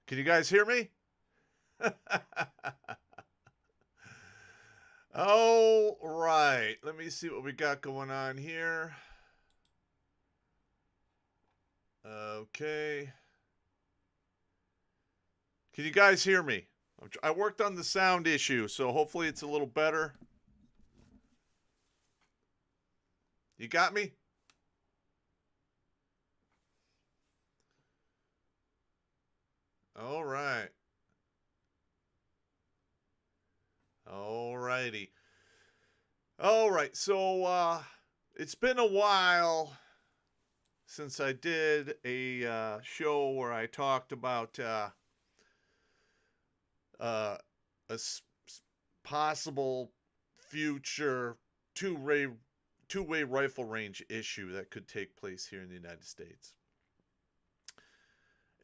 Can you guys hear me? All right. Let me see what we got going on here. Okay. Can you guys hear me? I worked on the sound issue, so hopefully it's a little better. You got me? All right. All righty. All right. So it's been a while since I did a show where I talked about uh, a possible future two-way two-way rifle range issue that could take place here in the United States.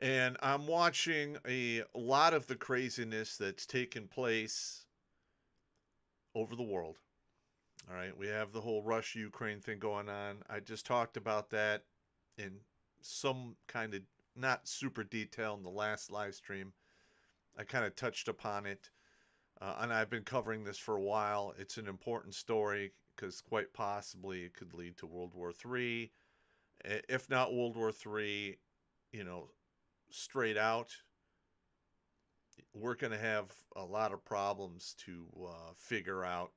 And I'm watching a lot of the craziness that's taken place over the world. All right, we have the whole Russia Ukraine thing going on. I just talked about that in some kind of not super detail in the last live stream. I kind of touched upon it, and I've been covering this for a while. It's an important story because quite possibly it could lead to World War III. If not World War III, you know, straight out, we're going to have a lot of problems to figure out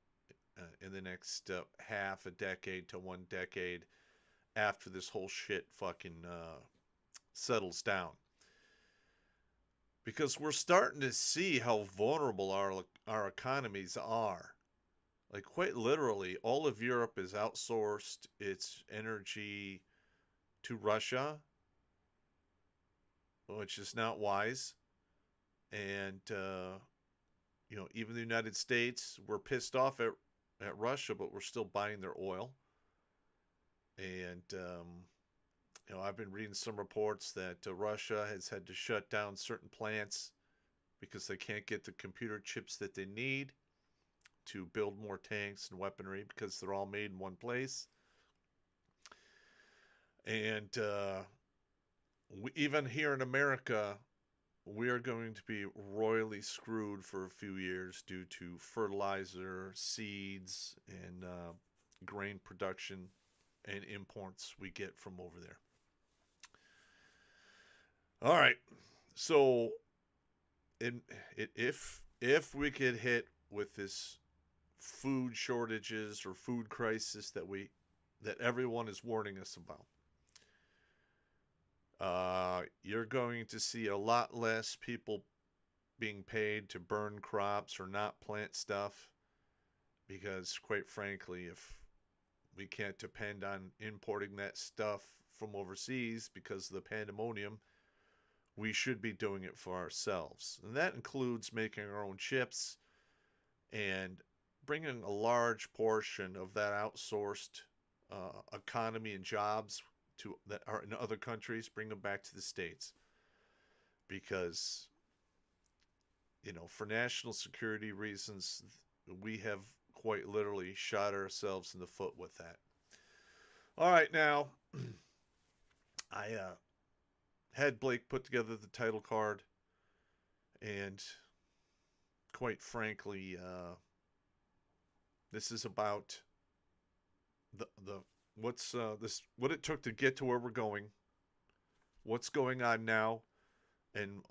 in the next half a decade to 1 decade after this whole shit fucking settles down. Because we're starting to see how vulnerable our economies are. Like, quite literally, all of Europe has outsourced its energy to Russia, which is not wise. And, even the United States, we're pissed off at Russia, but we're still buying their oil. And, I've been reading some reports that Russia has had to shut down certain plants because they can't get the computer chips that they need to build more tanks and weaponry because they're all made in one place. And even here in America, we are going to be royally screwed for a few years due to fertilizer, seeds, and grain production and imports we get from over there. All right, so if we get hit with this food shortages or food crisis that everyone is warning us about, you're going to see a lot less people being paid to burn crops or not plant stuff because, quite frankly, if we can't depend on importing that stuff from overseas because of the pandemonium, we should be doing it for ourselves. And that includes making our own chips and bringing a large portion of that outsourced economy and jobs that are in other countries, bring them back to the States. Because, for national security reasons, we have quite literally shot ourselves in the foot with that. All right, now, I had Blake put together the title card, and quite frankly, this is about the what it took to get to where we're going, what's going on now, and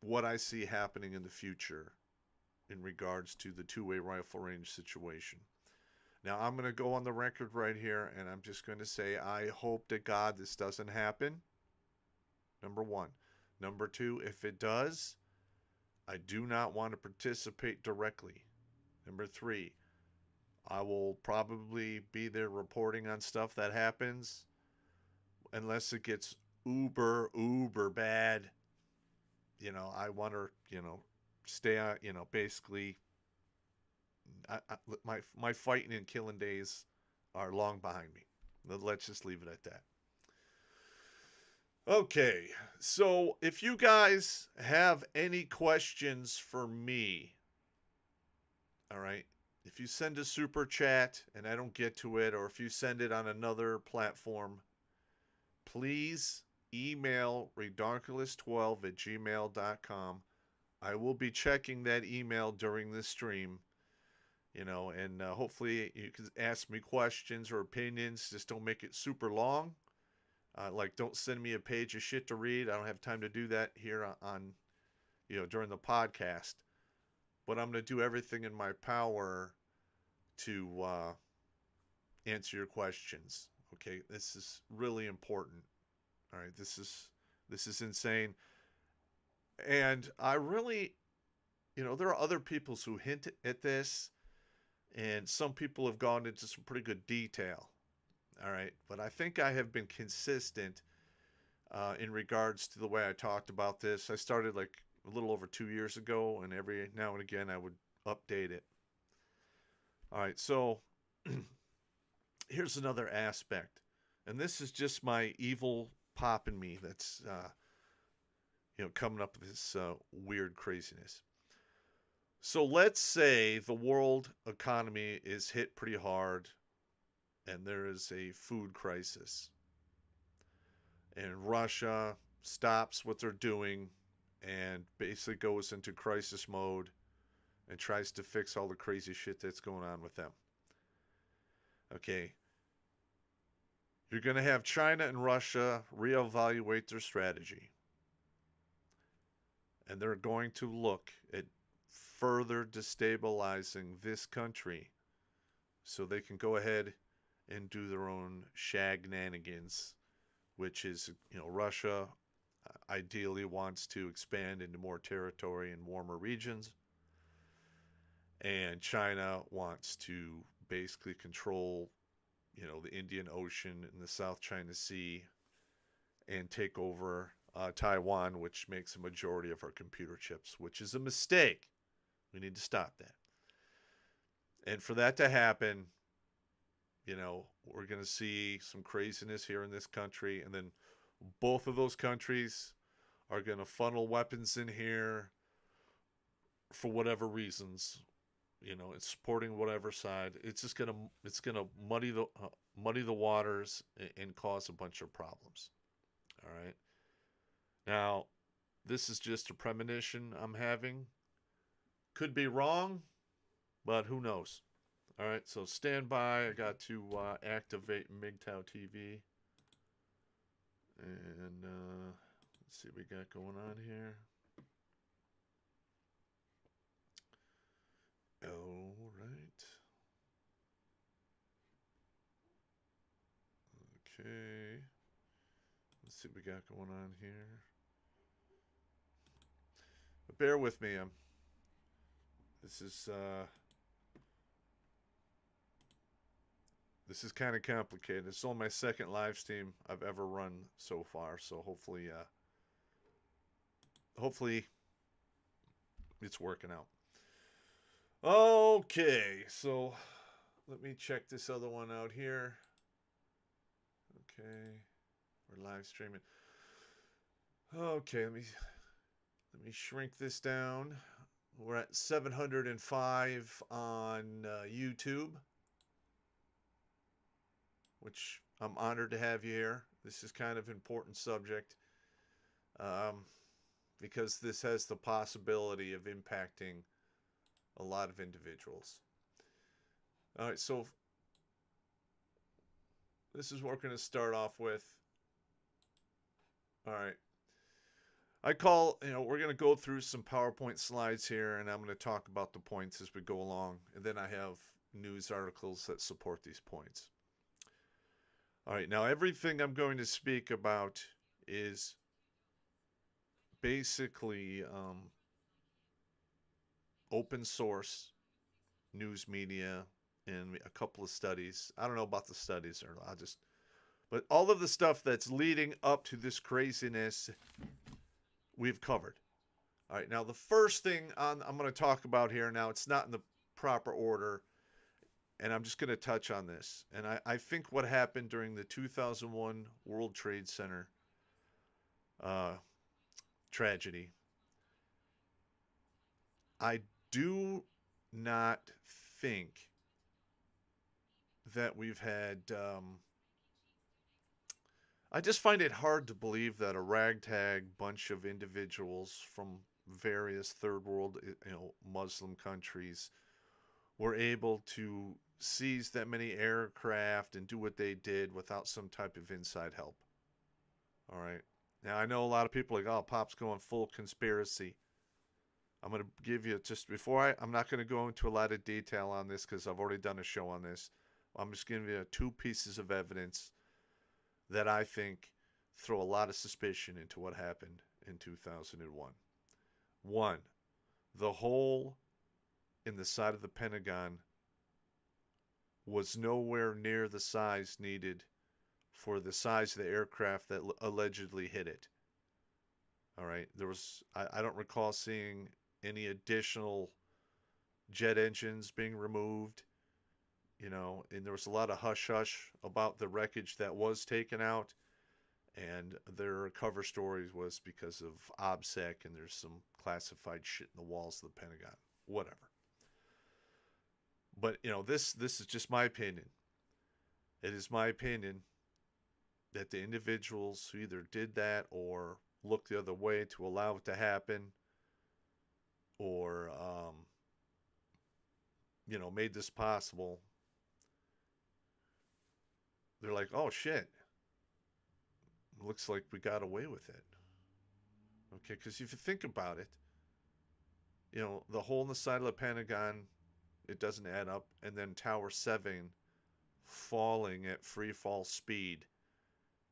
what I see happening in the future in regards to the two-way rifle range situation. Now, I'm going to go on the record right here, and I'm just going to say I hope to God this doesn't happen. Number one. Number two, if it does, I do not want to participate directly. Number three, I will probably be there reporting on stuff that happens unless it gets uber bad. I want to, stay on, basically, my fighting and killing days are long behind me. Let's just leave it at that. Okay, so if you guys have any questions for me, all right, if you send a super chat and I don't get to it, or if you send it on another platform, please email redonkulas12@gmail.com. I will be checking that email during the stream, and hopefully you can ask me questions or opinions. Just don't make it super long. Like, don't send me a page of shit to read. I don't have time to do that here on during the podcast. But I'm going to do everything in my power to answer your questions. Okay, this is really important. All right, this is insane, and I really, there are other people who hint at this, and some people have gone into some pretty good detail. All right, but I think I have been consistent in regards to the way I talked about this. I started like a little over 2 years ago, and every now and again I would update it. All right, so here's another aspect, and this is just my evil Popp in me that's coming up with this weird craziness. So let's say the world economy is hit pretty hard, and there is a food crisis, and Russia stops what they're doing and basically goes into crisis mode and tries to fix all the crazy shit that's going on with them. Okay. You're going to have China and Russia reevaluate their strategy. And they're going to look at further destabilizing this country so they can go ahead and do their own shagnanigans, which is, Russia ideally wants to expand into more territory in warmer regions. And China wants to basically control, the Indian Ocean and the South China Sea and take over Taiwan, which makes a majority of our computer chips, which is a mistake. We need to stop that. And for that to happen, we're going to see some craziness here in this country. And then both of those countries are going to funnel weapons in here for whatever reasons. It's supporting whatever side. It's gonna muddy the waters and cause a bunch of problems. All right. Now, this is just a premonition I'm having. Could be wrong, but who knows? All right. So stand by. I got to activate MGTOW TV, and let's see what we got going on here. All right. Okay. Let's see what we got going on here. But bear with me. This is kind of complicated. It's only my second live stream I've ever run so far, so hopefully it's working out. Okay, so let me check this other one out here. Okay, we're live streaming. Okay, let me shrink this down. We're at 705 on YouTube, which I'm honored to have you here. This is kind of an important subject because this has the possibility of impacting a lot of individuals. All right, so this is what we're going to start off with. All right. We're going to go through some PowerPoint slides here, and I'm going to talk about the points as we go along. And then I have news articles that support these points. All right, now everything I'm going to speak about is basically open source news media and a couple of studies. I don't know about the studies, or but all of the stuff that's leading up to this craziness we've covered. All right, now the first thing I'm going to talk about here now, it's not in the proper order, and I'm just going to touch on this. And I think what happened during the 2001 World Trade Center tragedy, I do not think that we've had I just find it hard to believe that a ragtag bunch of individuals from various third world, Muslim countries were able to seize that many aircraft and do what they did without some type of inside help. All right. Now, I know a lot of people are like, oh, Pop's going full conspiracy. I'm going to give you just before I'm not going to go into a lot of detail on this because I've already done a show on this. I'm just giving you two pieces of evidence that I think throw a lot of suspicion into what happened in 2001. One, the hole in the side of the Pentagon was nowhere near the size needed for the size of the aircraft that allegedly hit it. All right. I don't recall seeing any additional jet engines being removed, and there was a lot of hush hush about the wreckage that was taken out. And their cover story was because of OBSEC, and there's some classified shit in the walls of the Pentagon. Whatever. But this is just my opinion. It is my opinion that the individuals who either did that or looked the other way to allow it to happen, or made this possible. They're like, oh shit, looks like we got away with it. Okay, because if you think about it, the hole in the side of the Pentagon, it doesn't add up, and then Tower 7 falling at free fall speed,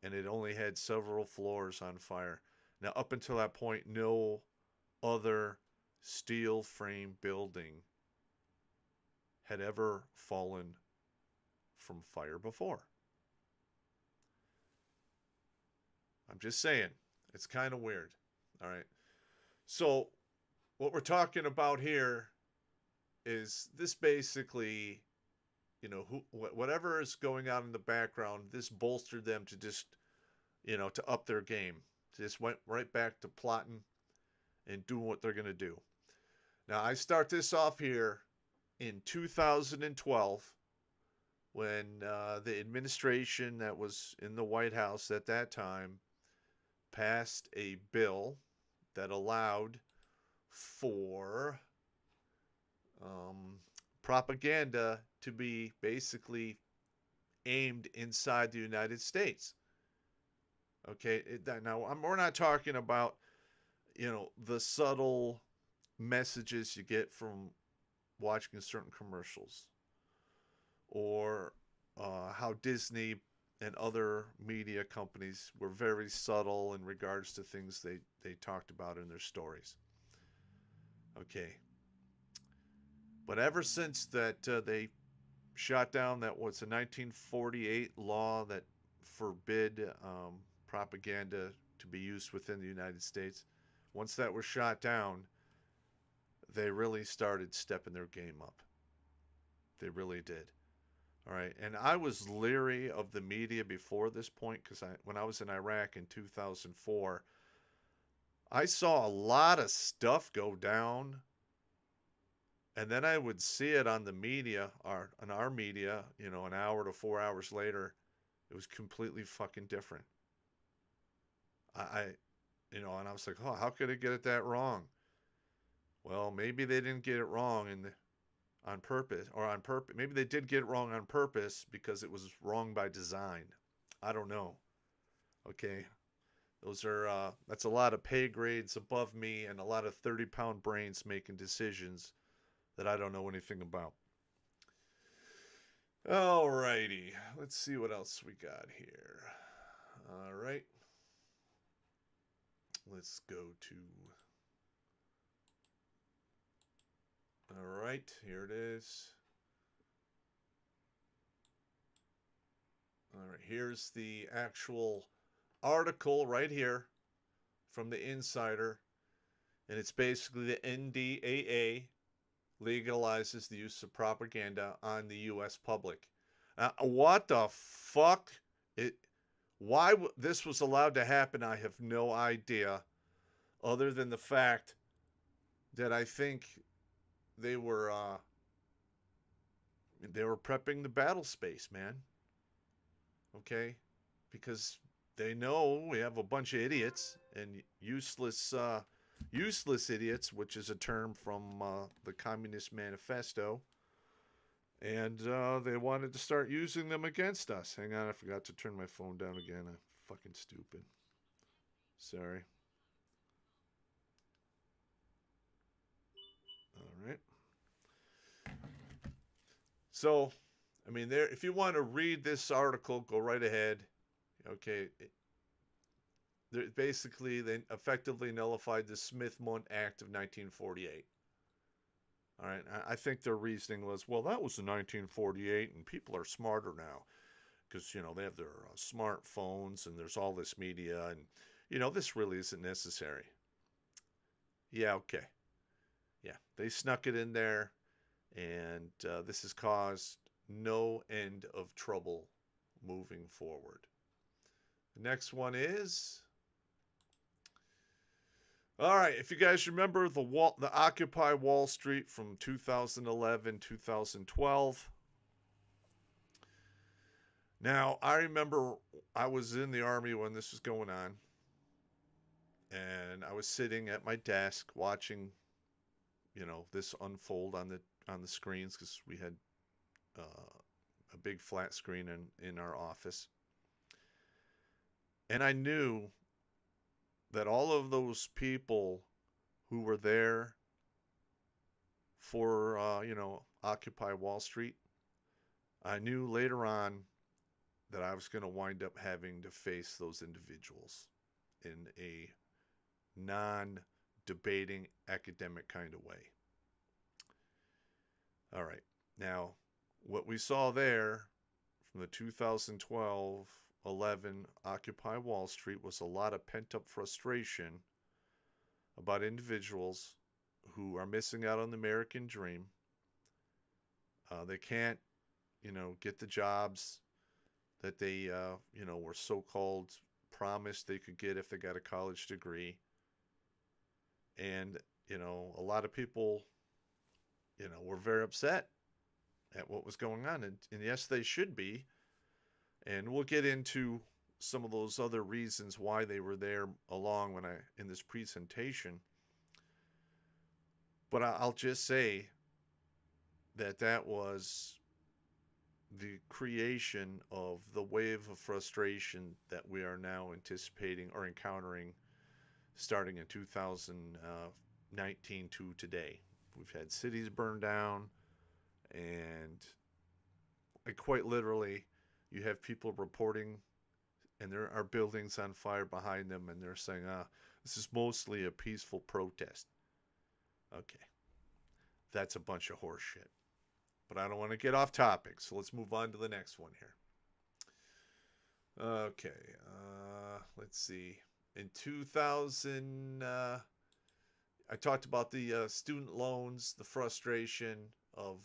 and it only had several floors on fire. Now, up until that point, no other steel frame building had ever fallen from fire before. I'm just saying, it's kind of weird. All right. So, what we're talking about here is this basically, whatever is going on in the background, this bolstered them to just, to up their game. To just went right back to plotting and doing what they're going to do. Now, I start this off here in 2012 when the administration that was in the White House at that time passed a bill that allowed for propaganda to be basically aimed inside the United States. Okay, now we're not talking about, the subtle messages you get from watching certain commercials, or how Disney and other media companies were very subtle in regards to things they talked about in their stories. Okay. But ever since that they shot down that was a 1948 law that forbid propaganda to be used within the United States, once that was shot down, they really started stepping their game up. They really did. All right, and I was leery of the media before this point because when I was in Iraq in 2004, I saw a lot of stuff go down, and then I would see it on the media, or on our media, an hour to 4 hours later, it was completely fucking different. And I was like, oh, how could it get it that wrong? Well, maybe they didn't get it wrong on purpose, or on purpose. Maybe they did get it wrong on purpose because it was wrong by design. I don't know. Okay. That's a lot of pay grades above me and a lot of 30-pound brains making decisions that I don't know anything about. Alrighty. Let's see what else we got here. All right. Let's go to... All right, here it is. All right, here's the actual article right here from the Insider, and it's basically the NDAA legalizes the use of propaganda on the U.S. public. What the fuck? Why this was allowed to happen, I have no idea, other than the fact that I think they were prepping the battle space, man. Okay? Because they know we have a bunch of idiots and useless idiots, which is a term from the Communist Manifesto, and they wanted to start using them against us. Hang on, I forgot to turn my phone down again. I'm fucking stupid. Sorry. All right. So, I mean, there. If you want to read this article, go right ahead. Okay. Basically, they effectively nullified the Smith-Mundt Act of 1948. All right. I think their reasoning was, well, that was in 1948, and people are smarter now because they have their smartphones and there's all this media, and this really isn't necessary. Yeah. Okay. Yeah. They snuck it in there, and this has caused no end of trouble moving forward. The next one is, all right, if you guys remember the Occupy Wall Street from 2011, 2012. Now, I remember I was in the Army when this was going on, and I was sitting at my desk watching, this unfold on the screens because we had a big flat screen in our office. And I knew that all of those people who were there for, Occupy Wall Street, I knew later on that I was going to wind up having to face those individuals in a non-debating academic kind of way. All right. Now, what we saw there from the 2012-11 Occupy Wall Street was a lot of pent-up frustration about individuals who are missing out on the American dream. They can't, get the jobs that they, were so-called promised they could get if they got a college degree. And, a lot of people, were very upset at what was going on. And yes, they should be. And we'll get into some of those other reasons why they were there along in this presentation. But I'll just say that was the creation of the wave of frustration that we are now anticipating or encountering starting in 2019 to today. We've had cities burned down, and quite literally, you have people reporting, and there are buildings on fire behind them, and they're saying, this is mostly a peaceful protest. Okay. That's a bunch of horse shit. But I don't want to get off topic, so let's move on to the next one here. Okay. Let's see. In 2000, I talked about the student loans, the frustration of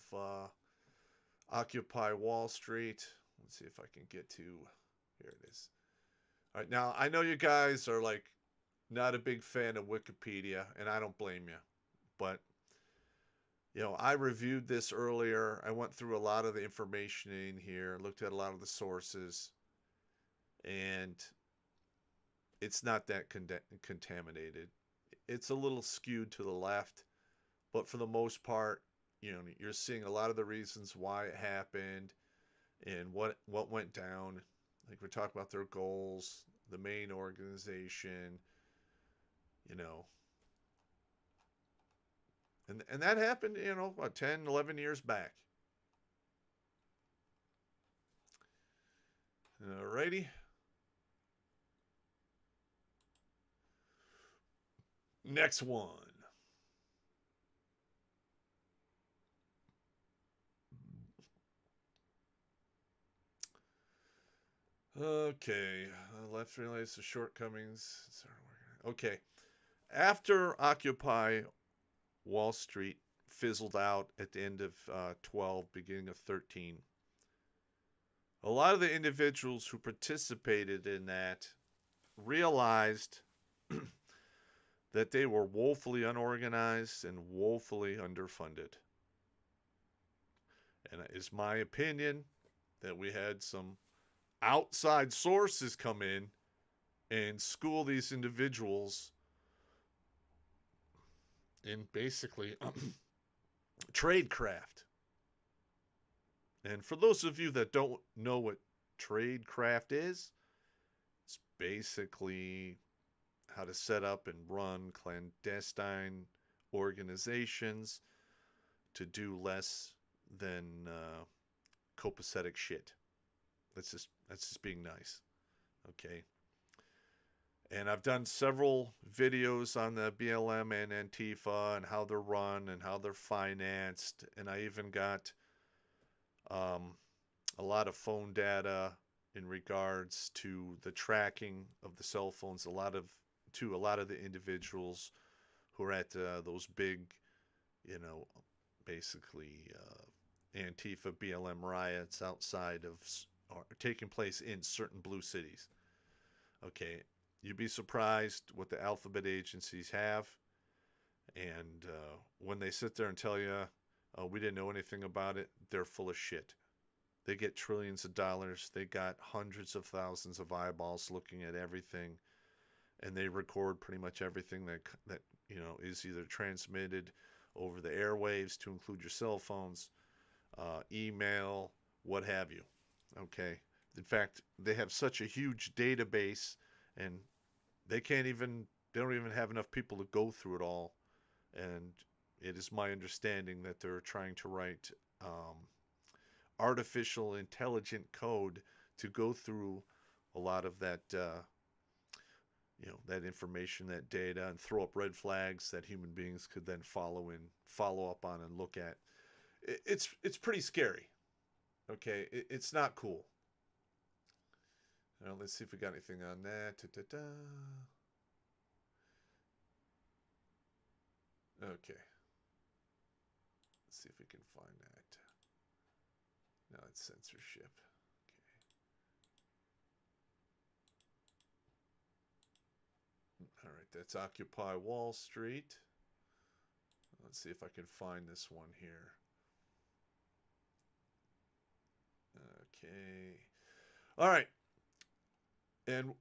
Occupy Wall Street. Let's see if I can get to, here it is. All right, now I know you guys are not a big fan of Wikipedia, and I don't blame you. But, I reviewed this earlier. I went through a lot of the information in here, looked at a lot of the sources, and it's not that contaminated. It's a little skewed to the left, but for the most part, you're seeing a lot of the reasons why it happened and what went down. We're talking about their goals, the main organization, and that happened, 10, 11 years back. Alrighty. Next one. Okay. Left realized the shortcomings. Okay. After Occupy Wall Street fizzled out at the end of 12, beginning of 13, a lot of the individuals who participated in that realized that they were woefully unorganized and woefully underfunded. And it's my opinion that we had some outside sources come in and school these individuals in basically tradecraft. And for those of you that don't know what tradecraft is, it's basically how to set up and run clandestine organizations to do less than copacetic shit. That's just being nice. Okay. And I've done several videos on the BLM and Antifa and how they're run and how they're financed. And I even got um, a lot of phone data in regards to the tracking of the cell phones. A lot of the individuals who are at those big, you know, basically Antifa BLM riots outside of or taking place in certain blue cities. Okay, you'd be surprised what the alphabet agencies have, and when they sit there and tell you, we didn't know anything about it, they're full of shit. They get trillions of dollars. They got hundreds of thousands of eyeballs looking at everything, and they record pretty much everything that is either transmitted over the airwaves, to include your cell phones, email, what have you. Okay. In fact, they have such a huge database, and they don't even have enough people to go through it all. And it is my understanding that they're trying to write artificial intelligent code to go through a lot of that that information, that data, and throw up red flags that human beings could then follow up on and look at. It's pretty scary. Okay, it's not cool. Now let's see if we got anything on that. Da-da-da. Okay, let's see if we can find that. No, it's censorship. All right, that's Occupy Wall Street. Let's see if I can find this one here. Okay. All right. And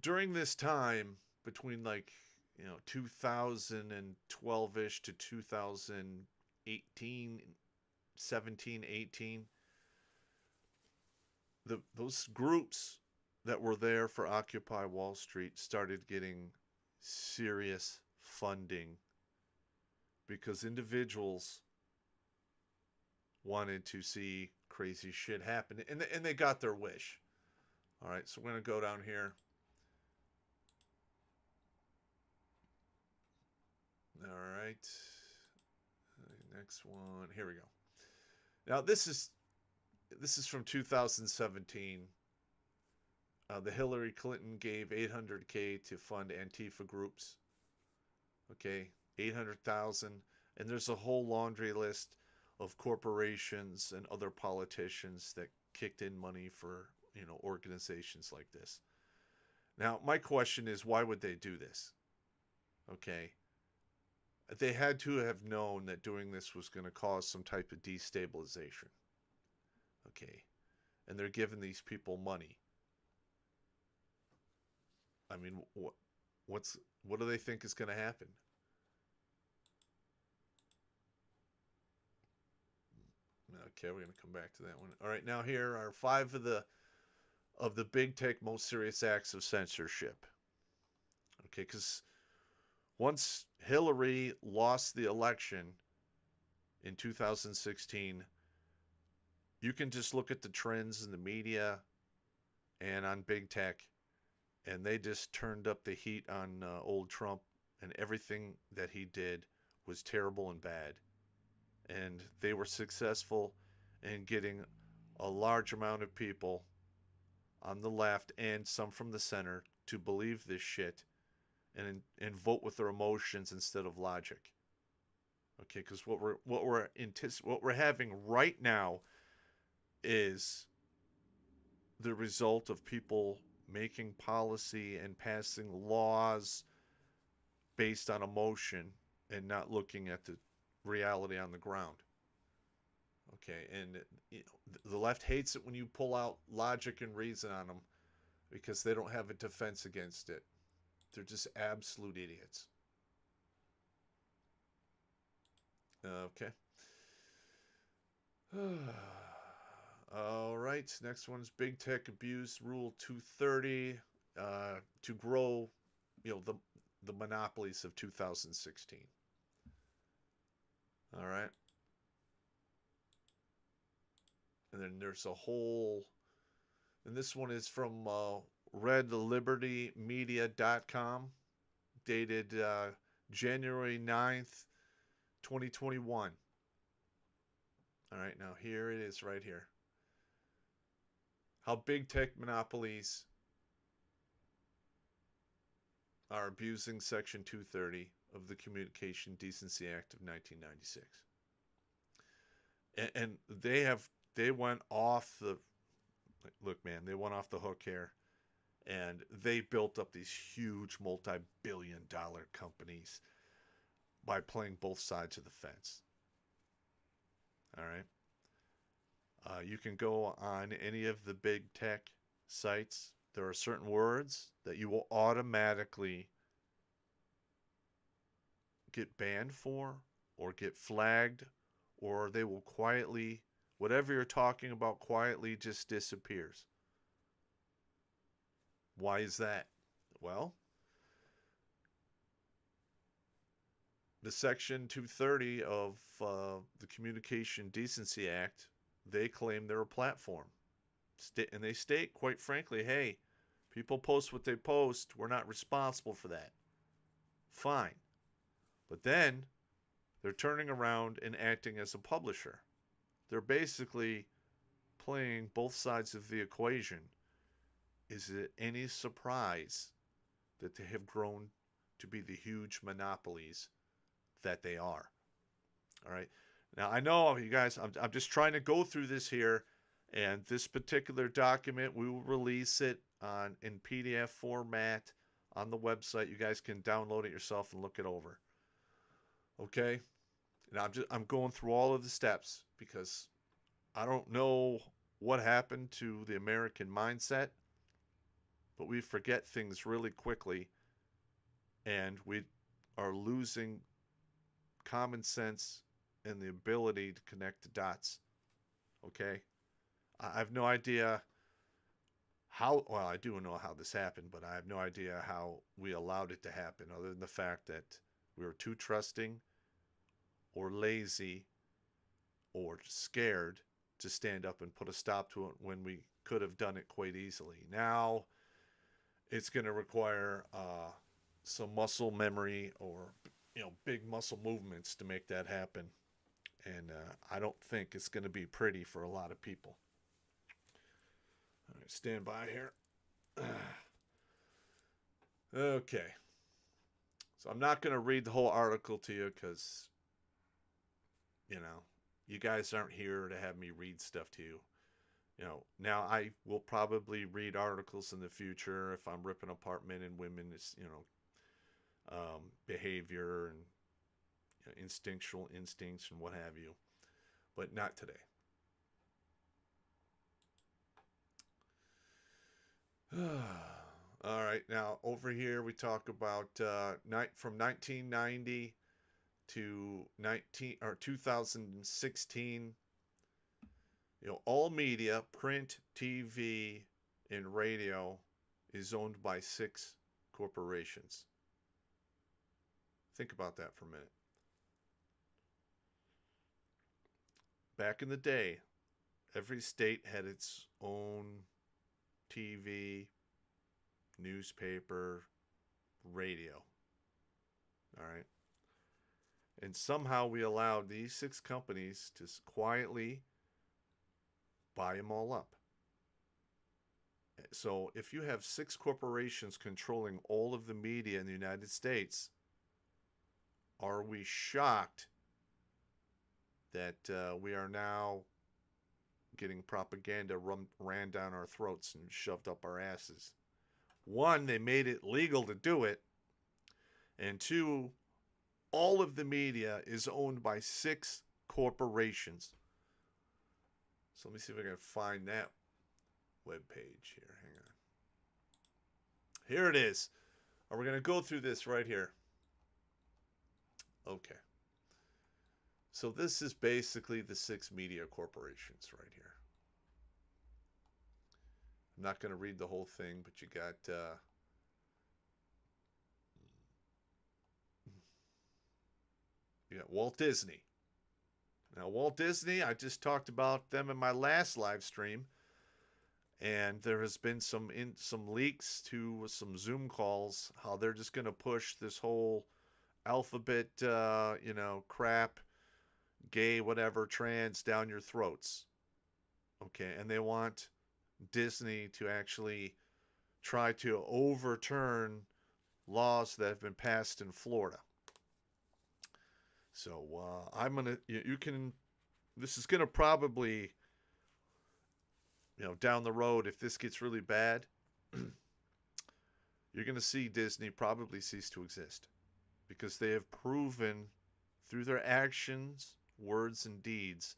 during this time, between 2012-ish to 2018, 17, 18, those groups that were there for Occupy Wall Street started getting serious funding because individuals wanted to see crazy shit happen, and they got their wish. All right, so we're going to go down here. All right, next one. Here we go. Now this is from 2017. The Hillary Clinton gave $800K to fund Antifa groups. Okay, 800,000, and there's a whole laundry list of corporations and other politicians that kicked in money for organizations like this. Now, my question is, why would they do this? Okay, they had to have known that doing this was going to cause some type of destabilization. Okay, and they're giving these people money. I mean, what do they think is going to happen? Okay, we're going to come back to that one. All right, now here are 5 of the big tech most serious acts of censorship. Okay, because once Hillary lost the election in 2016, you can just look at the trends in the media and on big tech, and they just turned up the heat on old Trump, and everything that he did was terrible and bad. And they were successful in getting a large amount of people on the left and some from the center to believe this shit and vote with their emotions instead of logic. Okay, because what we're having right now is the result of people making policy and passing laws based on emotion and not looking at the reality on the ground. Okay, and the left hates it when you pull out logic and reason on them, because they don't have a defense against it. They're just absolute idiots. Okay. All right. Next one's Big Tech Abuse Rule 230 to grow, the monopolies of 2016. All right. And then there's a whole, and this one is from redlibertymedia.com, dated January 9th, 2021. All right, now here it is right here. How big tech monopolies are abusing Section 230 of the Communication Decency Act of 1996. And they went off the, look, man, they went off the hook here. And they built up these huge multi-billion-dollar companies by playing both sides of the fence. All right. You can go on any of the big tech sites. There are certain words that you will automatically get banned for or get flagged, or they will quietly, whatever you're talking about quietly just disappears. Why is that? Well, the Section 230 of the Communication Decency Act, they claim they're a platform. And they state, quite frankly, hey, people post what they post. We're not responsible for that. Fine. But then they're turning around and acting as a publisher. They're basically playing both sides of the equation. Is it any surprise that they have grown to be the huge monopolies that they are? All right. Now, I know, you guys, I'm just trying to go through this here, and this particular document, we will release it in PDF format on the website. You guys can download it yourself and look it over. Okay? And I'm going through all of the steps because I don't know what happened to the American mindset, but we forget things really quickly, and we are losing common sense and the ability to connect the dots. Okay? I have no idea how, well, I do know how this happened, but I have no idea how we allowed it to happen, other than the fact that we were too trusting or lazy or scared to stand up and put a stop to it when we could have done it quite easily. Now it's going to require some muscle memory or big muscle movements to make that happen. And I don't think it's going to be pretty for a lot of people. All right, stand by here. Okay. So I'm not going to read the whole article to you because, you guys aren't here to have me read stuff to you. Now I will probably read articles in the future if I'm ripping apart men and women's, behavior and instinctual instincts and what have you, but not today. All right, now over here we talk about from 1990 to 2016. All media, print, TV, and radio is owned by 6 corporations. Think about that for a minute. Back in the day, every state had its own TV, newspaper, radio. All right. And somehow we allowed these 6 companies to quietly buy them all up. So if you have 6 corporations controlling all of the media in the United States, are we shocked that we are now getting propaganda ran down our throats and shoved up our asses? 1, they made it legal to do it. And 2, all of the media is owned by 6 corporations. So let me see if I can find that web page here. Hang on. Here it is. Are we going to go through this right here? Okay. So this is basically the 6 media corporations right here. I'm not going to read the whole thing, but you got Walt Disney. Now, Walt Disney, I just talked about them in my last live stream, and there has been some leaks to some Zoom calls how they're just going to push this whole alphabet, crap, gay, whatever, trans down your throats. Okay, and they want Disney to actually try to overturn laws that have been passed in Florida. So I'm gonna, you can, this is gonna probably, down the road, if this gets really bad, you're gonna see Disney probably cease to exist, because they have proven through their actions, words, and deeds,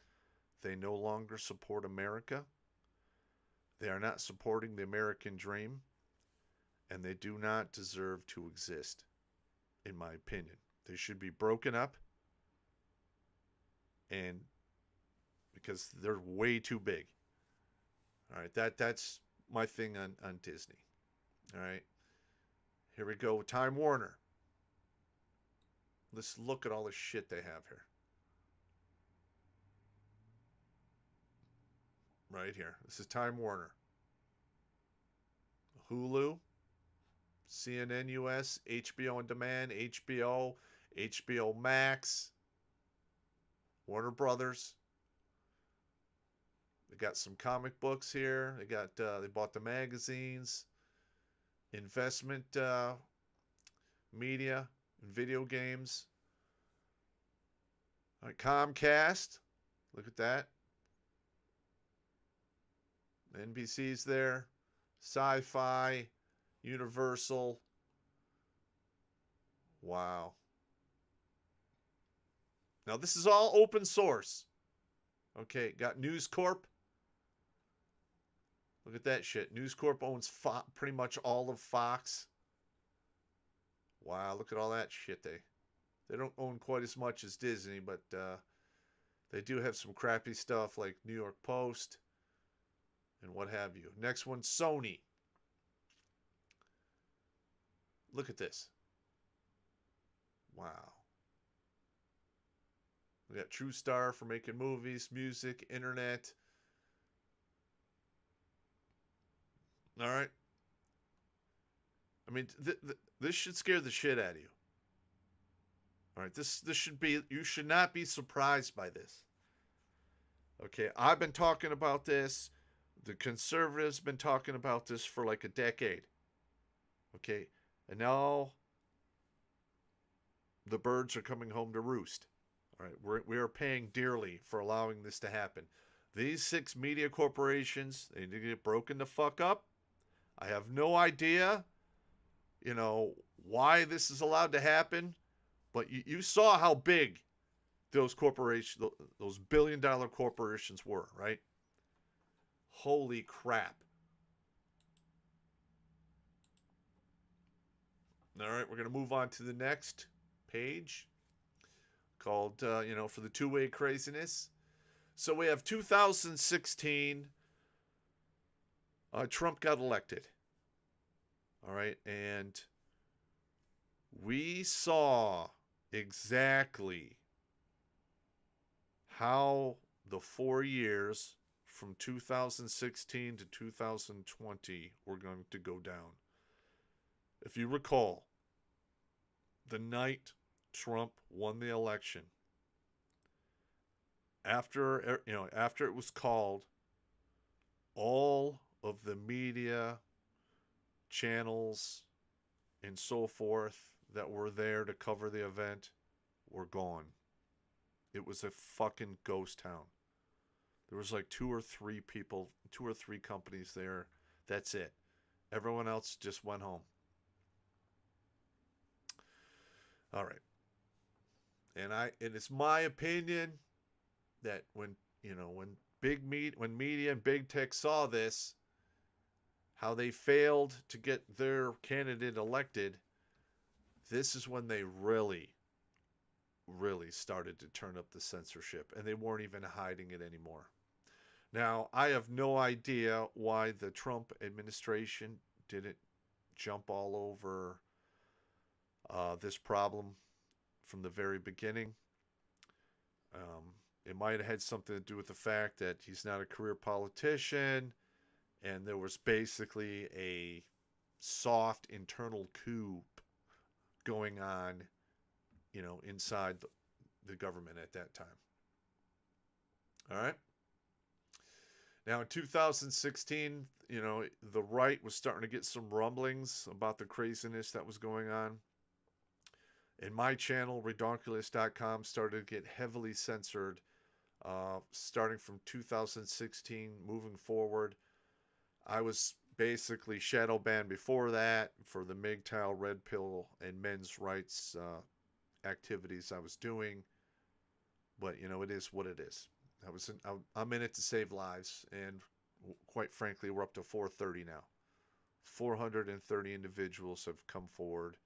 they no longer support America. They are not supporting the American dream, and they do not deserve to exist, in my opinion. They should be broken up, and because they're way too big. All right, that's my thing on Disney. All right, here we go. Time Warner. Let's look at all the shit they have here. Right here. This is Time Warner. Hulu, CNN US, HBO On Demand, HBO Max, Warner Brothers. They got some comic books here. They bought the magazines, investment media, and video games. All right, Comcast. Look at that. NBC's there. Sci-Fi, Universal. Wow. Now this is all open source. Okay, got News Corp. Look at that shit. News Corp owns pretty much all of Fox. Wow, look at all that shit. They don't own quite as much as Disney, but they do have some crappy stuff like New York Post and what have you. Next one, Sony. Look at this. Wow. We got TrueStar for making movies, music, internet. All right. I mean, this should scare the shit out of you. All right. This should be, you should not be surprised by this. Okay. I've been talking about this. The conservatives been talking about this for like a decade. Okay. And now the birds are coming home to roost. All right. We are paying dearly for allowing this to happen. These 6 media corporations, they need to get broken the fuck up. I have no idea, why this is allowed to happen, but you saw how big those corporations, those billion-dollar corporations were, right? Holy crap. All right, we're going to move on to the next page called, for the two-way craziness. So we have 2016, Trump got elected. All right, and we saw exactly how the 4 years from 2016 to 2020 were going to go down. If you recall, the night Trump won the election, after it was called, all of the media channels and so forth that were there to cover the event were gone. It was a fucking ghost town. There was like 2 or 3 people, 2 or 3 companies there. That's it. Everyone else just went home. All right. And it's my opinion that when media and big tech saw this, how they failed to get their candidate elected, this is when they really started to turn up the censorship, and they weren't even hiding it anymore. Now, I have no idea why the Trump administration didn't jump all over this problem from the very beginning. It might have had something to do with the fact that he's not a career politician, and there was basically a soft internal coup going on, inside the government at that time. All right. Now, in 2016, the right was starting to get some rumblings about the craziness that was going on. And my channel, Redonkulas.com, started to get heavily censored starting from 2016 moving forward. I was basically shadow banned before that for the MGTOW, red pill, and men's rights activities I was doing. But, it is what it is. I'm in it to save lives, and quite frankly, we're up to 430 now. 430 individuals have come forward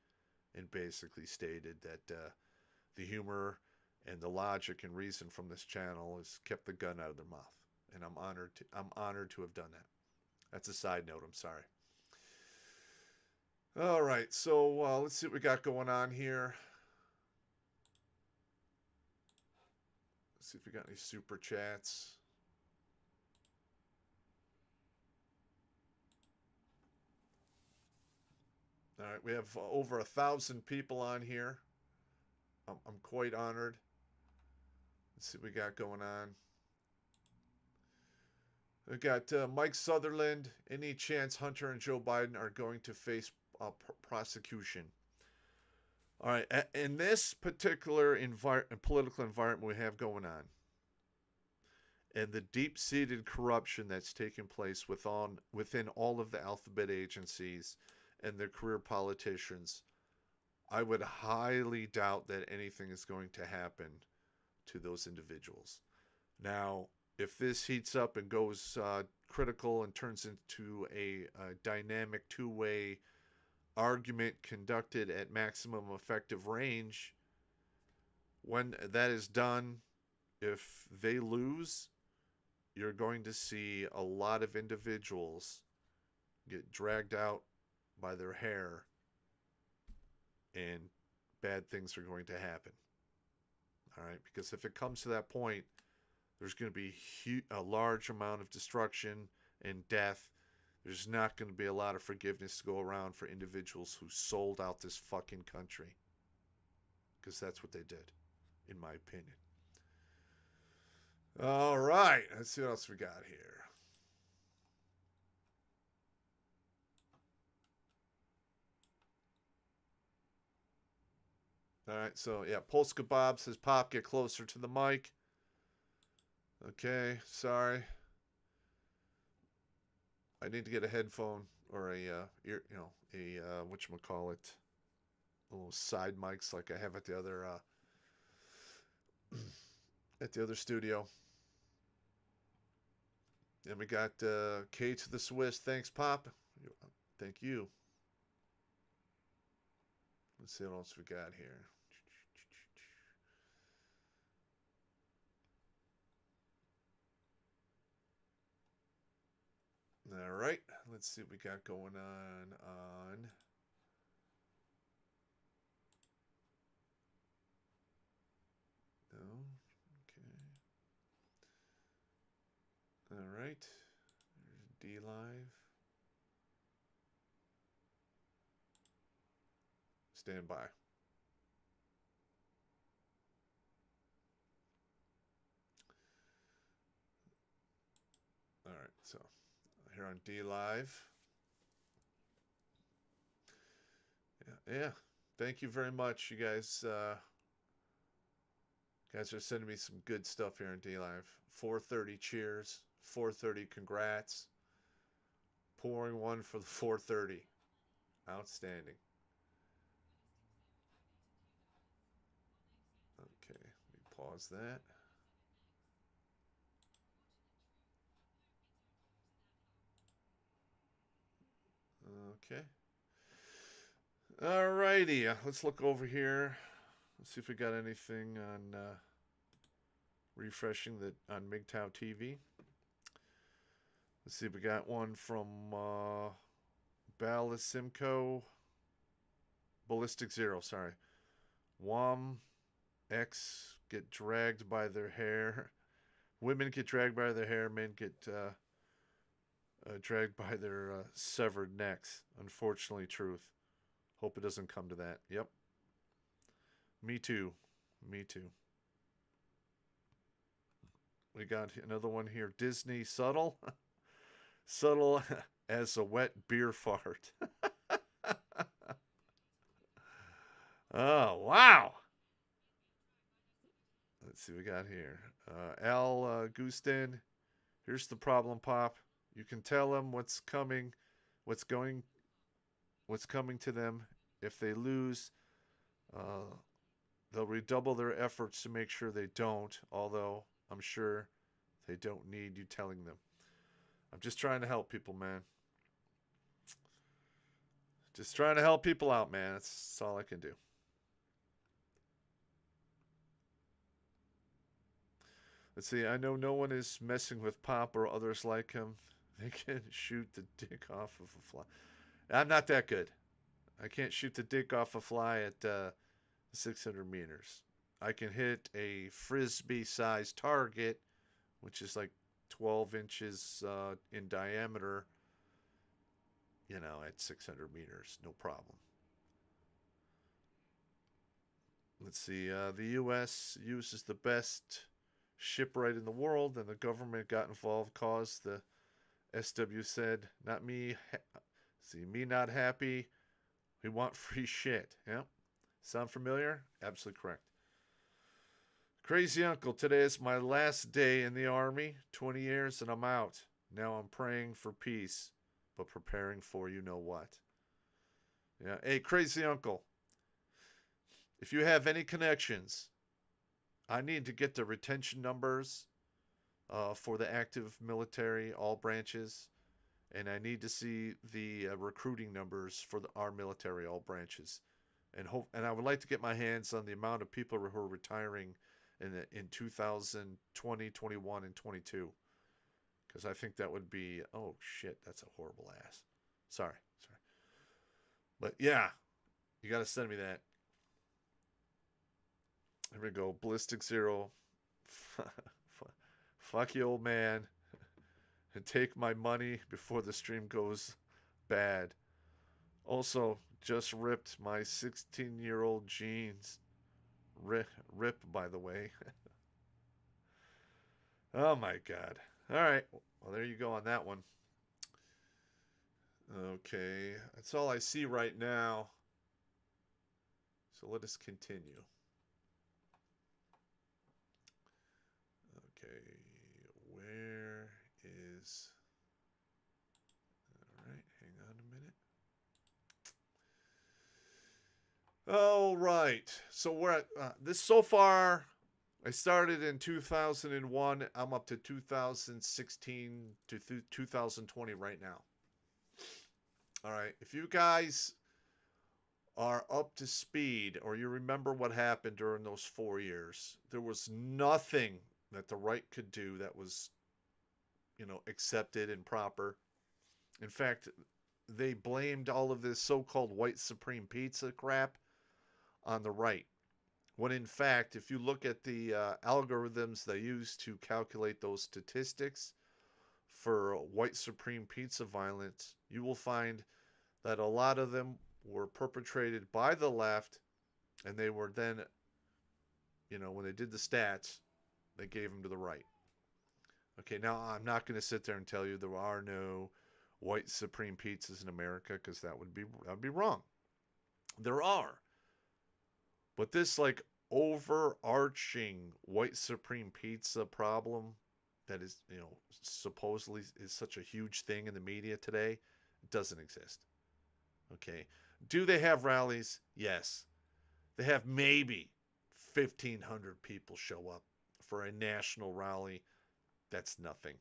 and basically stated that the humor and the logic and reason from this channel has kept the gun out of their mouth, and I'm honored to have done that. That's a side note. I'm sorry. All right, so let's see what we got going on here. Let's see if we got any super chats. All right, we have over 1,000 people on here. I'm quite honored. Let's see what we got going on. We got Mike Sutherland. Any chance Hunter and Joe Biden are going to face prosecution? All right, in this particular political environment we have going on, and the deep-seated corruption that's taken place within all of the alphabet agencies and their career politicians, I would highly doubt that anything is going to happen to those individuals. Now, if this heats up and goes critical and turns into a dynamic two-way argument conducted at maximum effective range, when that is done, if they lose, you're going to see a lot of individuals get dragged out by their hair, and bad things are going to happen. All right, because if it comes to that point, there's going to be a large amount of destruction and death. There's not going to be a lot of forgiveness to go around for individuals who sold out this fucking country. Because that's what they did, in my opinion. All right, let's see what else we got here. All right, so yeah, Polska Bob says, Popp, get closer to the mic. Okay, sorry. I need to get a headphone or a ear, whatchamacallit, little side mics like I have at the other studio. And we got K to the Swiss. Thanks, Popp. Thank you. Let's see what else we got here. All right, let's see what we got going on. No, okay. All right, there's D Live. Stand by. All right, so here on D Live. Yeah. Thank you very much, you guys. Guys are sending me some good stuff here on D Live. 4:30 cheers. 4:30 congrats. Pouring one for the 4:30. Outstanding. Okay, let me pause that. Okay. Alrighty. Let's look over here. Let's see if we got anything on refreshing that on MGTOW TV. Let's see. We got one from Balisimco. Ballistic Zero. Sorry. WOM X get dragged by their hair. Women get dragged by their hair. Men get dragged by their severed necks. Unfortunately, truth. Hope it doesn't come to that. Yep. Me too. Me too. We got another one here. Disney subtle. Subtle as a wet beer fart. Oh, wow. Let's see what we got here. Al Gustin. Here's the problem, Popp. You can tell them what's coming, what's going, what's coming to them. If they lose, they'll redouble their efforts to make sure they don't, although I'm sure they don't need you telling them. I'm just trying to help people, man. Just trying to help people out, man. That's all I can do. Let's see. I know no one is messing with Popp or others like him. They can shoot the dick off of a fly. I'm not that good. I can't shoot the dick off a fly at 600 meters. I can hit a frisbee-sized target, which is like 12 inches in diameter, at 600 meters. No problem. Let's see. The U.S. uses the best shipwright in the world, and the government got involved, caused the SW said, not me. See, me not happy. We want free shit. Yeah. Sound familiar? Absolutely correct. Crazy Uncle, today is my last day in the Army. 20 years and I'm out. Now I'm praying for peace, but preparing for you know what. Yeah. Hey, Crazy Uncle, if you have any connections, I need to get the retention numbers for the active military, all branches, and I need to see the recruiting numbers for our military, all branches, and I would like to get my hands on the amount of people who are retiring in 2020, 21, and 22, because I think that would be, oh shit, that's a horrible ass. Sorry, but yeah, you got to send me that. Here we go. Ballistic Zero. Fuck you, old man. And take my money before the stream goes bad. Also, just ripped my 16-year-old jeans. Rip, by the way. Oh, my God. All right. Well, there you go on that one. Okay. That's all I see right now. So let us continue. Okay, where is... All right, hang on a minute. All right, so we're at this so far. I started in 2001. I'm up to 2016 to 2020 right now. All right, if you guys are up to speed or you remember what happened during those 4 years, there was nothing that the right could do that was, accepted and proper. In fact, they blamed all of this so-called white supreme pizza crap on the right. When in fact, if you look at the algorithms they use to calculate those statistics for white supreme pizza violence, you will find that a lot of them were perpetrated by the left, and they were then, when they did the stats, they gave them to the right. Okay, now I'm not going to sit there and tell you there are no white supreme pizzas in America, because that would be wrong. There are. But this overarching white supreme pizza problem that is, supposedly is such a huge thing in the media today, it doesn't exist. Okay. Do they have rallies? Yes. They have maybe 1,500 people show up for a national rally. That's nothing.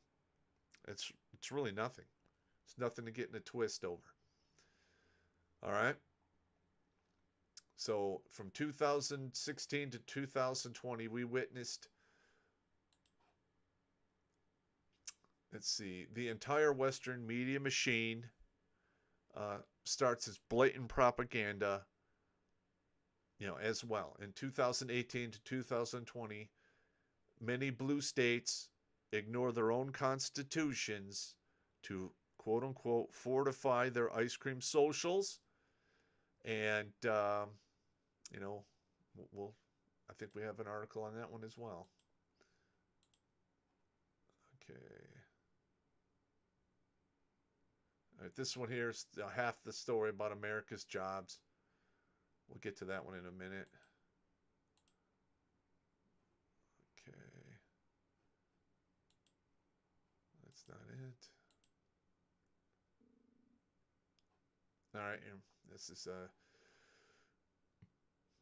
It's really nothing. It's nothing to get in a twist over. All right. So from 2016 to 2020, we witnessed, let's see, the entire Western media machine starts its blatant propaganda, as well. In 2018 to 2020, many blue states ignore their own constitutions to quote unquote fortify their ice cream socials. And, you know, we'll, I think we have an article on that one as well. Okay. All right, this one here is half the story about America's jobs. We'll get to that one in a minute. Okay. That's not it. All right, this is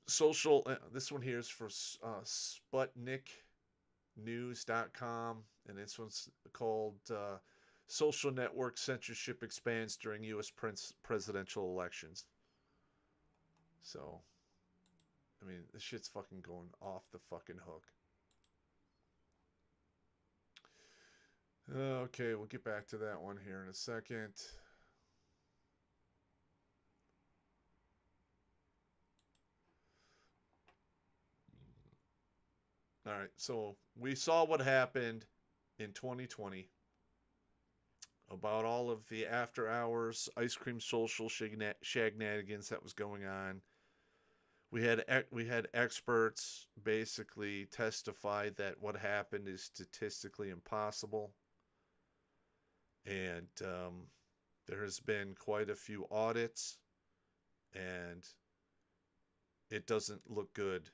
social. This one here is for SputnikNews.com, and this one's called Social Network Censorship Expands During U.S. Presidential Elections. So, I mean, this shit's fucking going off the fucking hook. Okay, we'll get back to that one here in a second. All right, so we saw what happened in 2020 about all of the after hours ice cream social shenanigans that was going on. We had experts basically testify that what happened is statistically impossible, and there has been quite a few audits, and it doesn't look good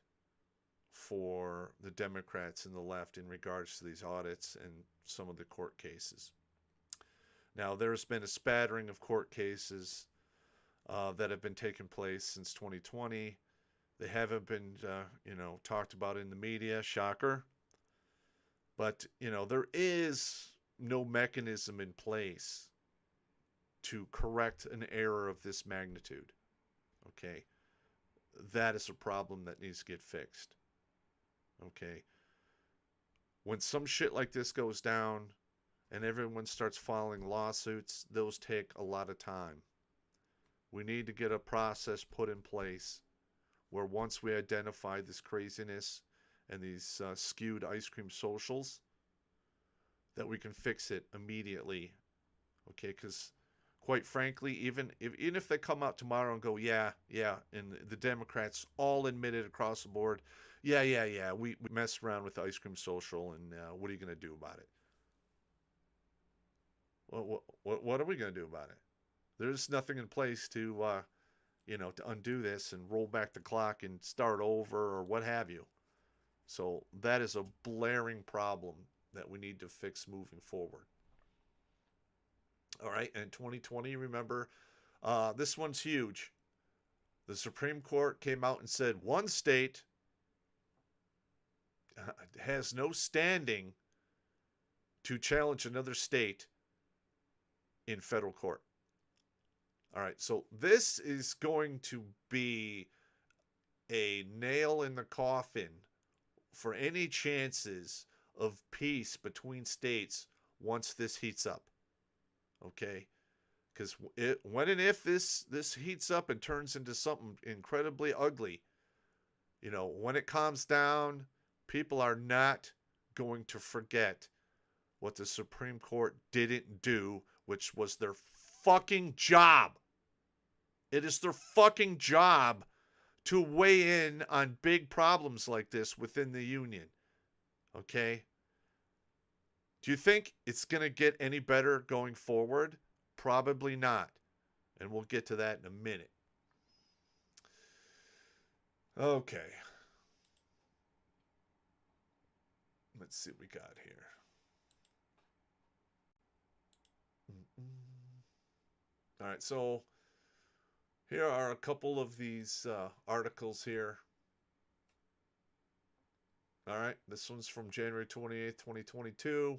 for the Democrats and the left in regards to these audits and some of the court cases. Now, there's been a spattering of court cases that have been taking place since 2020. They haven't been, talked about in the media. Shocker. But, there is no mechanism in place to correct an error of this magnitude. Okay. That is a problem that needs to get fixed. Okay. When some shit like this goes down and everyone starts filing lawsuits, those take a lot of time. We need to get a process put in place where once we identify this craziness and these skewed ice cream socials, that we can fix it immediately. Okay, because quite frankly, even if they come out tomorrow and go, yeah, and the Democrats all admitted across the board, yeah, we messed around with the ice cream social, and what are you going to do about it? What are we going to do about it? There's nothing in place to, to undo this and roll back the clock and start over or what have you. So that is a blaring problem that we need to fix moving forward. All right, and 2020, remember, this one's huge. The Supreme Court came out and said one state has no standing to challenge another state in federal court. All right, so this is going to be a nail in the coffin for any chances of peace between states once this heats up. Okay? Because when and if this heats up and turns into something incredibly ugly, when it calms down, people are not going to forget what the Supreme Court didn't do, which was their fucking job. It is their fucking job to weigh in on big problems like this within the union. Okay? Do you think it's going to get any better going forward? Probably not. And we'll get to that in a minute. Okay. Let's see what we got here. All right, so here are a couple of these articles here. All right, this one's from January 28th, 2022.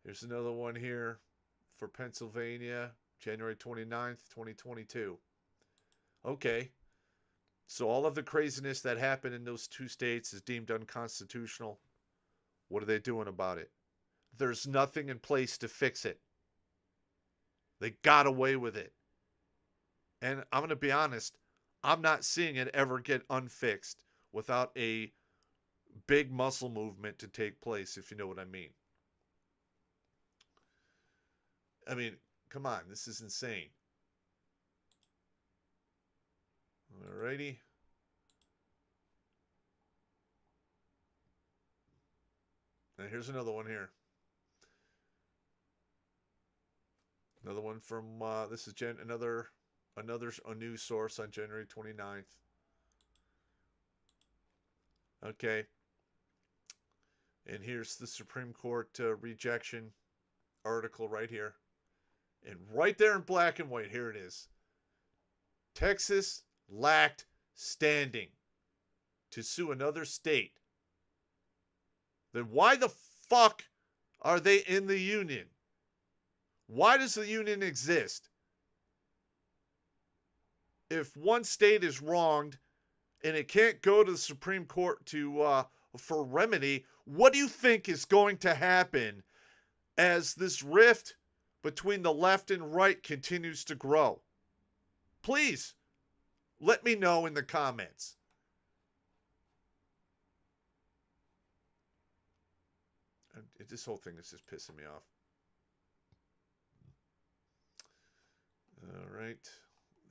Here's another one here for Pennsylvania. January 29th, 2022. Okay. So all of the craziness that happened in those two states is deemed unconstitutional. What are they doing about it? There's nothing in place to fix it. They got away with it. And I'm going to be honest, I'm not seeing it ever get unfixed without a big muscle movement to take place, if you know what I mean. I mean, come on, this is insane. Alrighty. And here's another one here. Another one from this is another a news source on January 29th. Okay. And here's the Supreme Court rejection article right here. And right there in black and white, here it is. Texas lacked standing to sue another state. Then why the fuck are they in the union? Why does the union exist? If one state is wronged and it can't go to the Supreme Court for remedy, what do you think is going to happen as this rift between the left and right continues to grow? Please, let me know in the comments. This whole thing is just pissing me off. All right.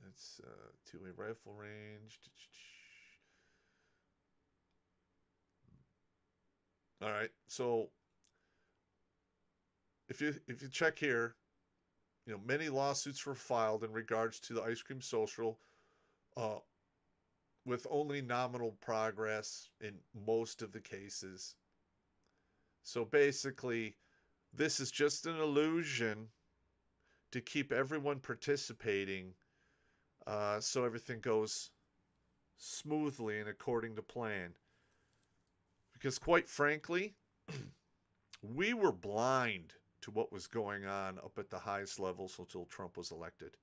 That's two-way rifle range. All right. So if you check here, you know, many lawsuits were filed in regards to the ice cream social, with only nominal progress in most of the cases. So basically, this is just an illusion to keep everyone participating, so everything goes smoothly and according to plan. Because quite frankly, we were blind to what was going on up at the highest levels until Trump was elected.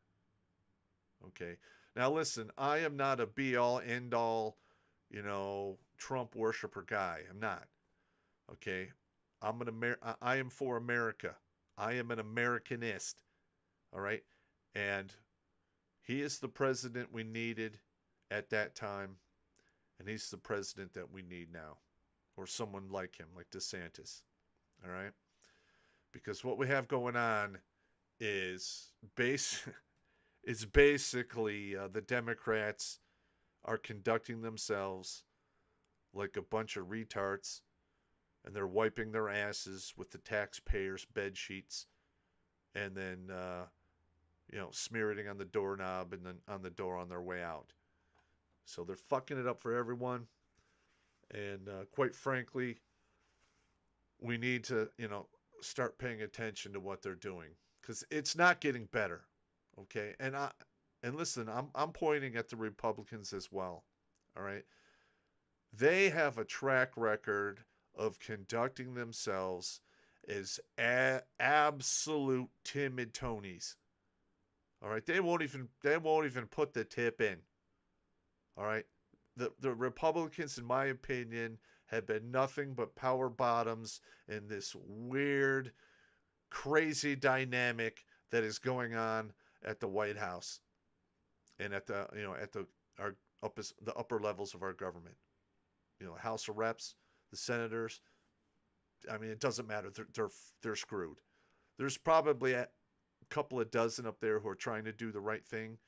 Okay. Now listen, I am not a be-all, end-all, Trump worshiper guy. I'm not. Okay. I am for America. I am an Americanist. All right. And he is the president we needed at that time. And he's the president that we need now. Or someone like him, like DeSantis. All right. Because what we have going on is it's basically the Democrats are conducting themselves like a bunch of retards, and they're wiping their asses with the taxpayers' bed sheets, and then smearing it on the doorknob and then on the door on their way out. So they're fucking it up for everyone, and quite frankly, we need to start paying attention to what they're doing, because it's not getting better. Okay. And listen, I'm pointing at the Republicans as well. All right. They have a track record of conducting themselves as absolute timid Tonys. All right. They won't even put the tip in. All right. The Republicans, in my opinion, have been nothing but power bottoms in this weird, crazy dynamic that is going on at the White House and at the upper levels of our government. House of Reps, the senators. I mean, it doesn't matter. They're screwed. There's probably a couple of dozen up there who are trying to do the right thing.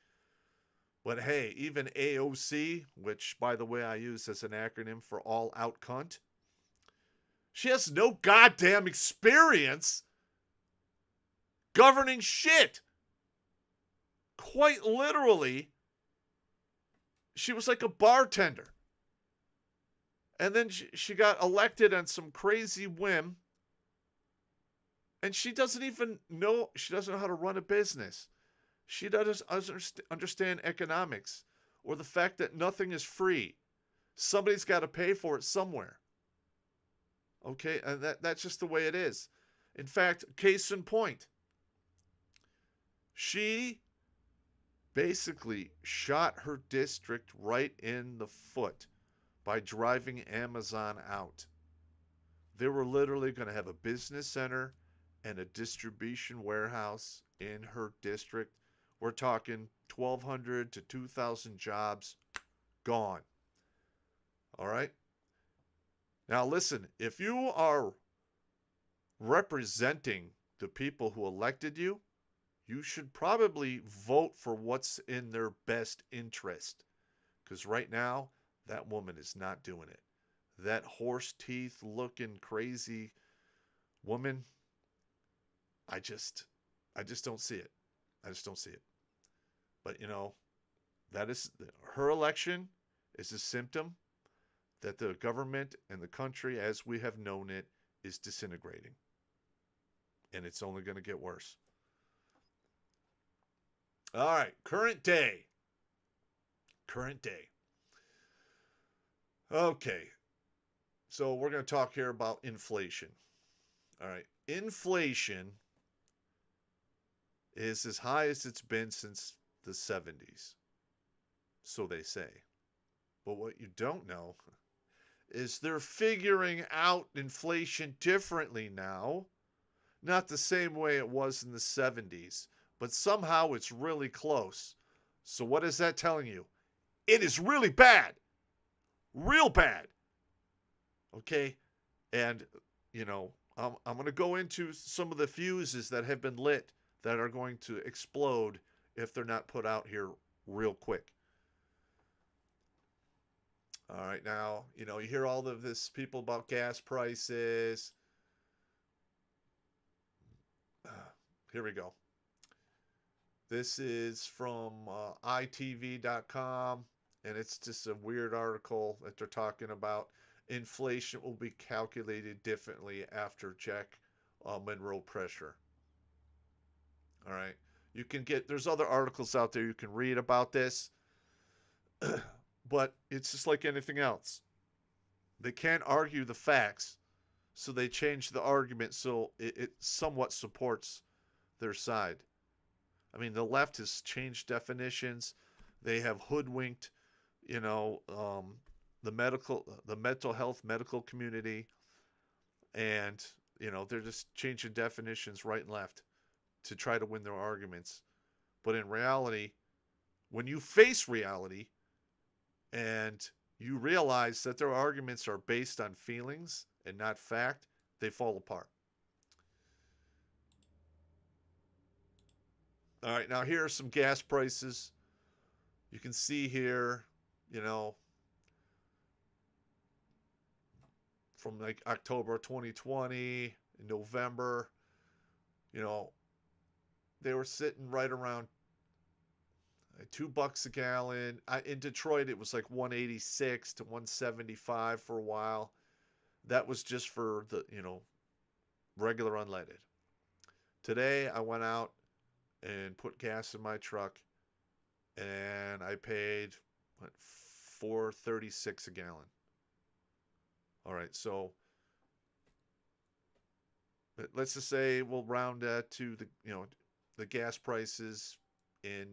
But hey, even AOC, which by the way I use as an acronym for all out cunt, she has no goddamn experience governing shit. Quite literally, she was like a bartender. And then she got elected on some crazy whim. And she doesn't know how to run a business. She doesn't understand economics or the fact that nothing is free. Somebody's got to pay for it somewhere. Okay, and that's just the way it is. In fact, case in point, She basically shot her district right in the foot by driving Amazon out. They were literally going to have a business center and a distribution warehouse in her district. We're talking 1,200 to 2,000 jobs gone. All right. Now, listen, if you are representing the people who elected you, you should probably vote for what's in their best interest. Because right now, that woman is not doing it. That horse teeth looking crazy woman, I just I just don't see it. I just don't see it. But that is her election is a symptom that the government and the country as we have known it is disintegrating. And it's only going to get worse. All right, current day. Current day. Okay. So we're going to talk here about inflation. All right. Inflation is as high as it's been since the 70s. So they say. But what you don't know is they're figuring out inflation differently now. Not the same way it was in the 70s, but somehow it's really close. So what is that telling you? It is really bad. Real bad. Okay? And, I'm going to go into some of the fuses that have been lit that are going to explode if they're not put out here real quick. All right, now, you hear all of this people about gas prices. Here we go. This is from itv.com, and it's just a weird article that they're talking about. Inflation will be calculated differently after Jack Monroe pressure. All right. There's other articles out there you can read about this, but it's just like anything else. They can't argue the facts, so they change the argument so it somewhat supports their side. I mean, the left has changed definitions. They have hoodwinked, the mental health medical community, and they're just changing definitions right and left to try to win their arguments. But in reality, when you face reality and you realize that their arguments are based on feelings and not fact, they fall apart. All right, now here are some gas prices. You can see here, from like October 2020, November, they were sitting right around $2 a gallon. In Detroit, it was like 186 to 175 for a while. That was just for the regular unleaded. Today, I went out and put gas in my truck, and I paid $4.36 a gallon. All right, so let's just say we'll round that to the gas prices in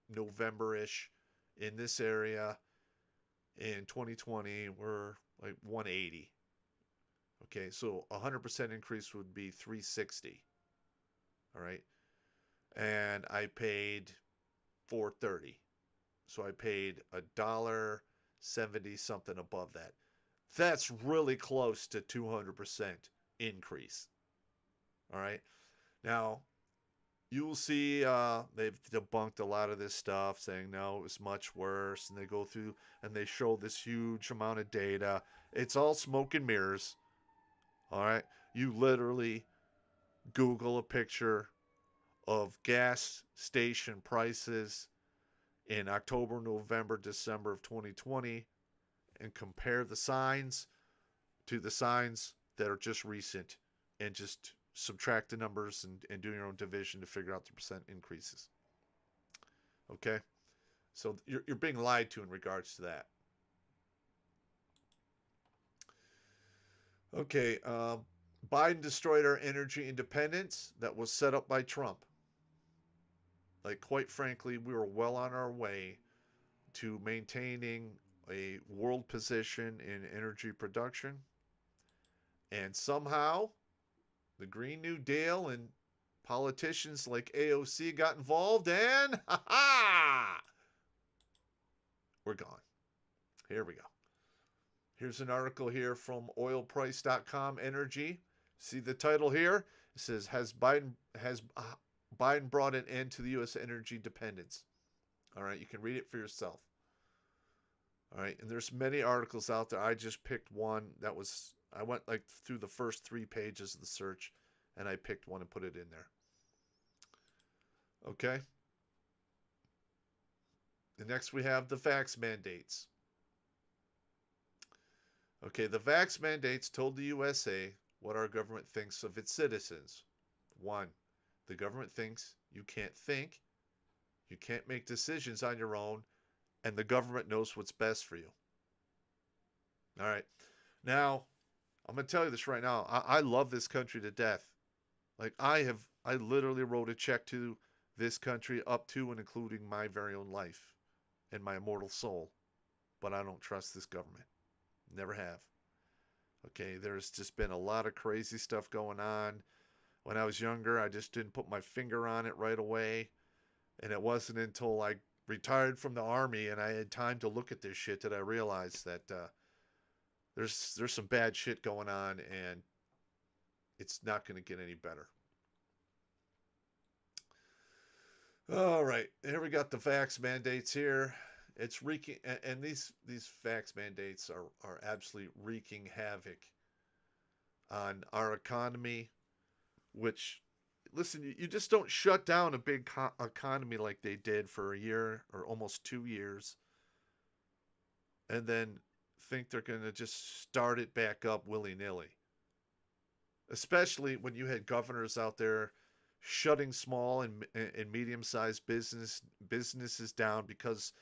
November-ish in this area in 2020 were like 180. Okay, so 100% increase would be 360. All right, and I paid $4.30, so I paid $1.70 something above that. That's really close to 200% increase. All right, now you will see they've debunked a lot of this stuff, saying no, it was much worse, and they go through and they show this huge amount of data. It's all smoke and mirrors. All right, you literally Google a picture of gas station prices in October, November, December of 2020 and compare the signs to the signs that are just recent and just subtract the numbers and do your own division to figure out the percent increases. Okay? So you're being lied to in regards to that. Okay, Biden destroyed our energy independence that was set up by Trump. Like, quite frankly, we were well on our way to maintaining a world position in energy production. And somehow, the Green New Deal and politicians like AOC got involved, and ha ha! We're gone. Here we go. Here's an article here from oilprice.com energy. See the title here? It says, Biden brought an end to the US energy dependence. All right, you can read it for yourself. All right, and there's many articles out there. I just picked one that was, I went like through the first 3 pages of the search, and I picked one and put it in there. Okay. And next we have the vax mandates. Okay, the vax mandates told the USA what our government thinks of its citizens. 1, the government thinks you can't think, you can't make decisions on your own, and the government knows what's best for you. All right. Now, I'm going to tell you this right now. I love this country to death. Like, I literally wrote a check to this country up to and including my very own life and my immortal soul. But I don't trust this government. Never have. Okay, there's just been a lot of crazy stuff going on. When I was younger, I just didn't put my finger on it right away. And it wasn't until I retired from the Army and I had time to look at this shit that I realized that there's some bad shit going on, and it's not going to get any better. All right, here we got the vax mandates here. It's wreaking, and these vax mandates are absolutely wreaking havoc on our economy. Which, listen, you just don't shut down a big economy like they did for a year or almost 2 years, and then think they're going to just start it back up willy-nilly. Especially when you had governors out there shutting small and medium-sized businesses down because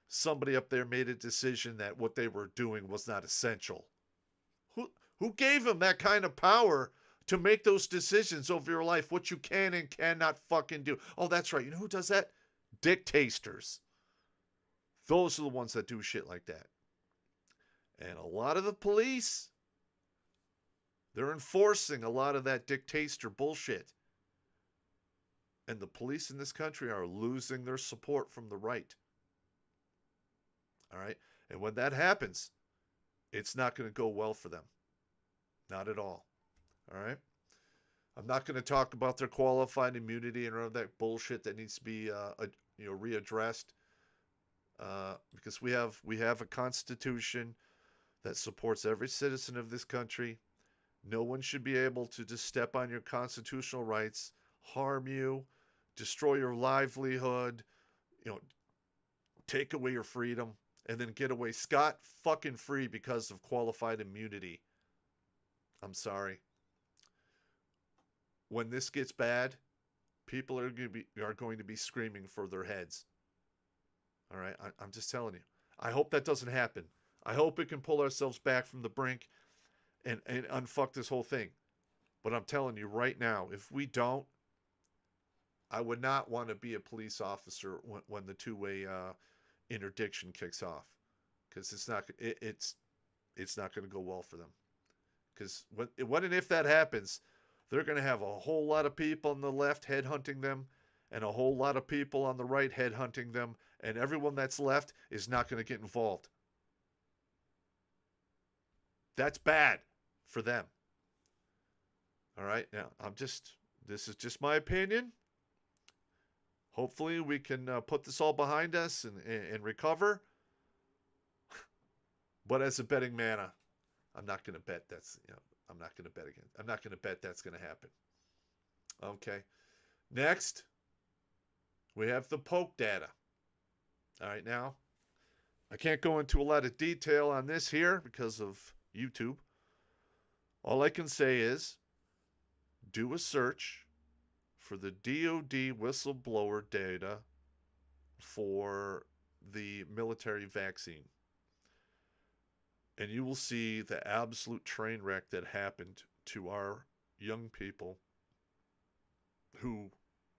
somebody up there made a decision that what they were doing was not essential. Who gave them that kind of power to make those decisions over your life, what you can and cannot fucking do? Oh, that's right. You know who does that? Dictators. Those are the ones that do shit like that. And a lot of the police, they're enforcing a lot of that dictator bullshit. And the police in this country are losing their support from the right. All right? And when that happens, it's not going to go well for them. Not at all. All right? I'm not going to talk about their qualified immunity and all that bullshit that needs to be readdressed. Because we have a constitution that supports every citizen of this country. No one should be able to just step on your constitutional rights, harm you, destroy your livelihood, take away your freedom, and then get away scot fucking free because of qualified immunity. I'm sorry. When this gets bad, people are going to be screaming for their heads. All right, I'm just telling you. I hope that doesn't happen. I hope we can pull ourselves back from the brink and unfuck this whole thing. But I'm telling you right now, if we don't, I would not want to be a police officer when the two-way interdiction kicks off, because it's not going to go well for them. Because when and if that happens, they're going to have a whole lot of people on the left headhunting them, and a whole lot of people on the right headhunting them, and everyone that's left is not going to get involved. That's bad for them. All right, now this is just my opinion. Hopefully we can put this all behind us and recover. But as a betting man, I'm not going to bet I'm not going to bet again. I'm not going to bet that's going to happen. Okay. Next, we have the Popp data. All right, now, I can't go into a lot of detail on this here because of YouTube. All I can say is do a search for the DoD whistleblower data for the military vaccine. And you will see the absolute train wreck that happened to our young people who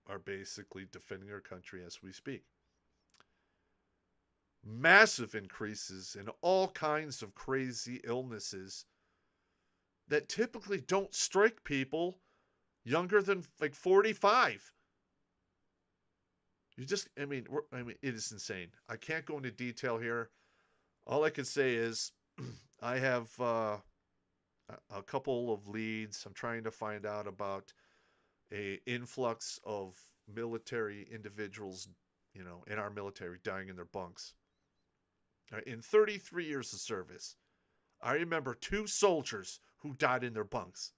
are basically defending our country as we speak. Massive increases in all kinds of crazy illnesses that typically don't strike people younger than like 45. It is insane. I can't go into detail here. All I can say is I have a couple of leads. I'm trying to find out about a influx of military individuals, in our military dying in their bunks. In 33 years of service, I remember 2 soldiers who died in their bunks.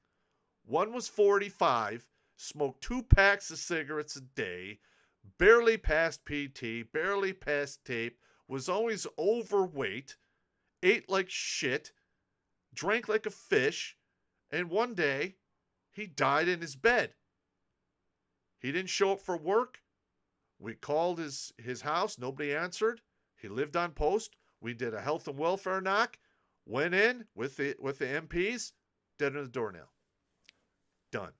One was 45, smoked 2 packs of cigarettes a day, barely passed PT, barely passed tape, was always overweight, ate like shit, drank like a fish, and one day he died in his bed. He didn't show up for work. We called his house. Nobody answered. He lived on post. We did a health and welfare knock. Went in with the MPs. Dead on the doornail. Done.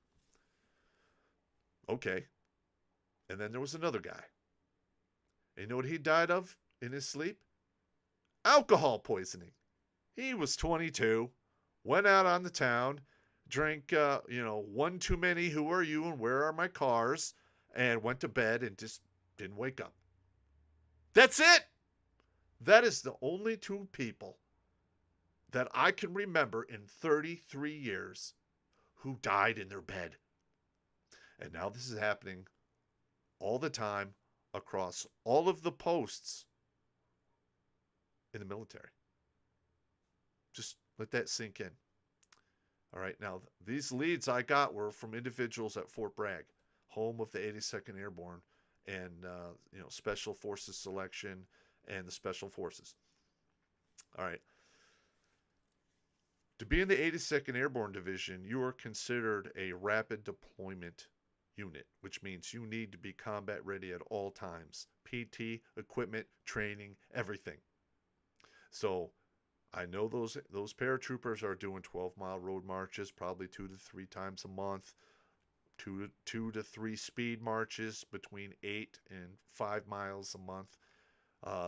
Okay. And then there was another guy. And you know what he died of in his sleep? Alcohol poisoning. He was 22. Went out on the town. Drank, one too many Who Are You and Where Are My Cars, and went to bed and just didn't wake up. That's it. That is the only 2 people that I can remember in 33 years who died in their bed. And now this is happening all the time across all of the posts in the military. Just let that sink in. All right, now these leads I got were from individuals at Fort Bragg, home of the 82nd Airborne and Special Forces Selection and the Special Forces. All right. To be in the 82nd Airborne Division, you are considered a rapid deployment unit, which means you need to be combat ready at all times. PT, equipment, training, everything. So I know those paratroopers are doing 12-mile road marches, probably 2 to 3 times a month, 2 to 3 speed marches between 8 and 5 miles a month.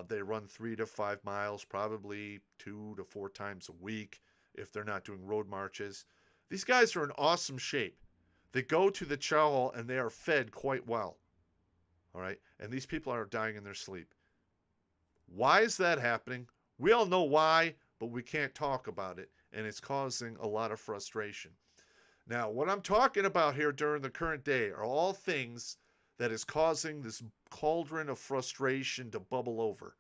They run 3 to 5 miles, probably 2 to 4 times a week if they're not doing road marches. These guys are in awesome shape. They go to the chow hall and they are fed quite well. All right, and these people are dying in their sleep. Why is that happening? We all know why, but we can't talk about it, and it's causing a lot of frustration. Now, what I'm talking about here during the current day are all things that is causing this cauldron of frustration to bubble over.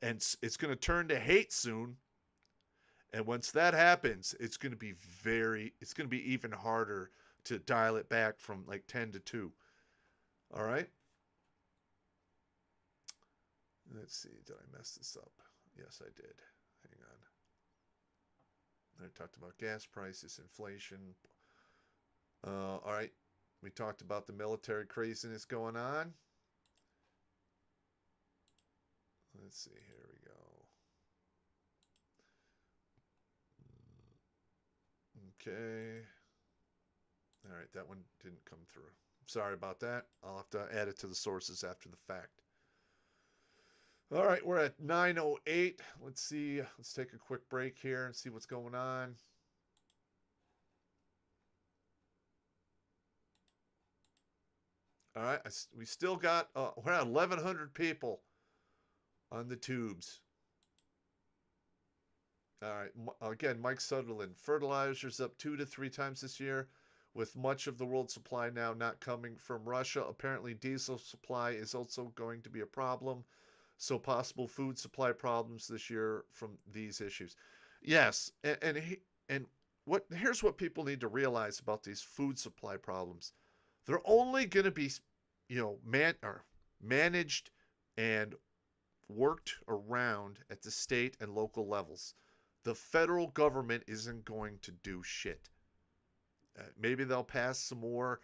And it's going to turn to hate soon. And once that happens, it's going to be even harder to dial it back from like 10 to 2. All right? Let's see. Did I mess this up? Yes, I did. Hang on. I talked about gas prices, inflation. All right. We talked about the military craziness going on. Let's see. Here we go. Okay. All right. That one didn't come through. Sorry about that. I'll have to add it to the sources after the fact. All right, we're at 9:08. Let's see. Let's take a quick break here and see what's going on. All right, we still got, we're at 1,100 people on the tubes. All right, again, Mike Sutherland. Fertilizer's up 2 to 3 times this year, with much of the world's supply now not coming from Russia. Apparently, diesel supply is also going to be a problem. So possible food supply problems this year from these issues. Yes, and here's what people need to realize about these food supply problems. They're only going to be, managed and worked around at the state and local levels. The federal government isn't going to do shit. Maybe they'll pass some more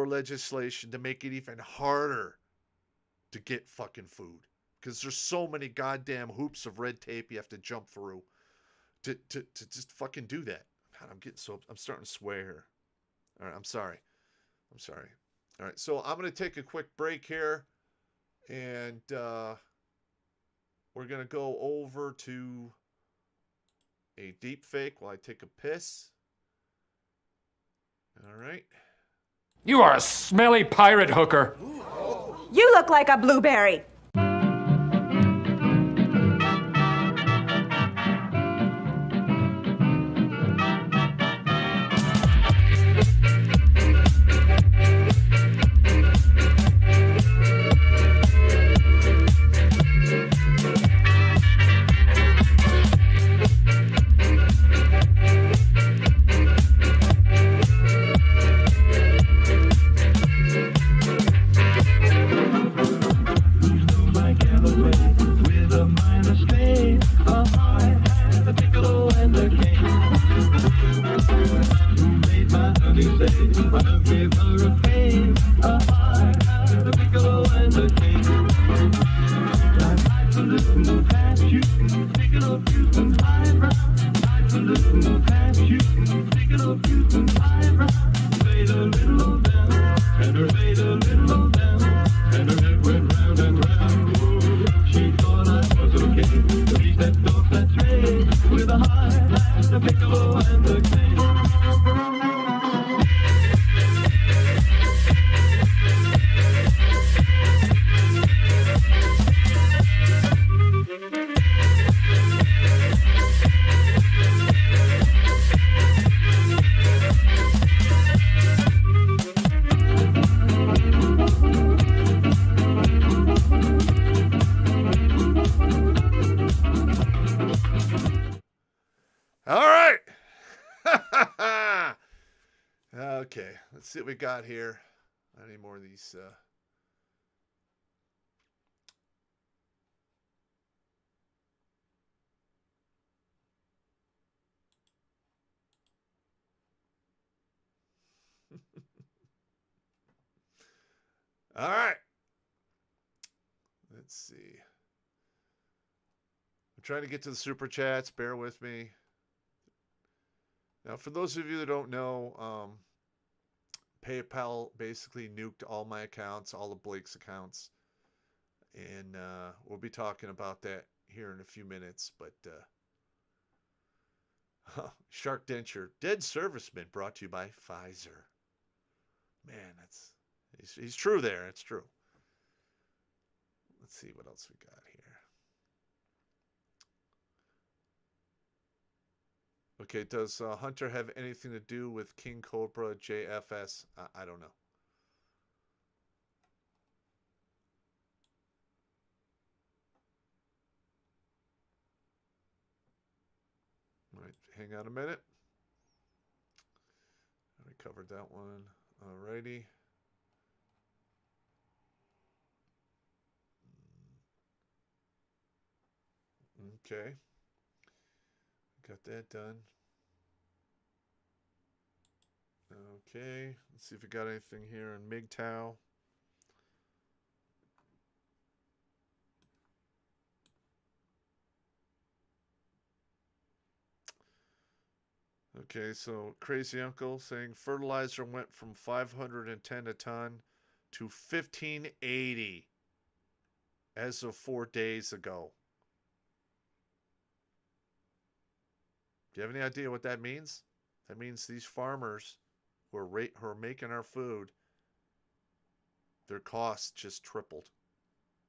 legislation to make it even harder to get fucking food. Because there's so many goddamn hoops of red tape you have to jump through to just fucking do that. God, I'm starting to swear here. All right, I'm sorry. All right, so I'm going to take a quick break here, and we're going to go over to a deep fake while I take a piss. All right. You are a smelly pirate hooker. You look like a blueberry. All right. Okay, let's see what we got here. I need more of these. All right. Let's see. I'm trying to get to the super chats. Bear with me. Now, for those of you that don't know, PayPal basically nuked all my accounts, all of Blake's accounts. And we'll be talking about that here in a few minutes. But Shark Denture, Dead Serviceman, brought to you by Pfizer. Man, he's true there. It's true. Let's see what else we got here. Okay, does Hunter have anything to do with King Cobra JFS? I don't know. All right, hang on a minute. I covered that one. Alrighty. Okay. Got that done. Okay. Let's see if we got anything here in MGTOW. Okay, so Crazy Uncle saying fertilizer went from 510 a ton to 1580 as of 4 days ago. Do you have any idea what that means? That means these farmers who are making our food, their costs just tripled,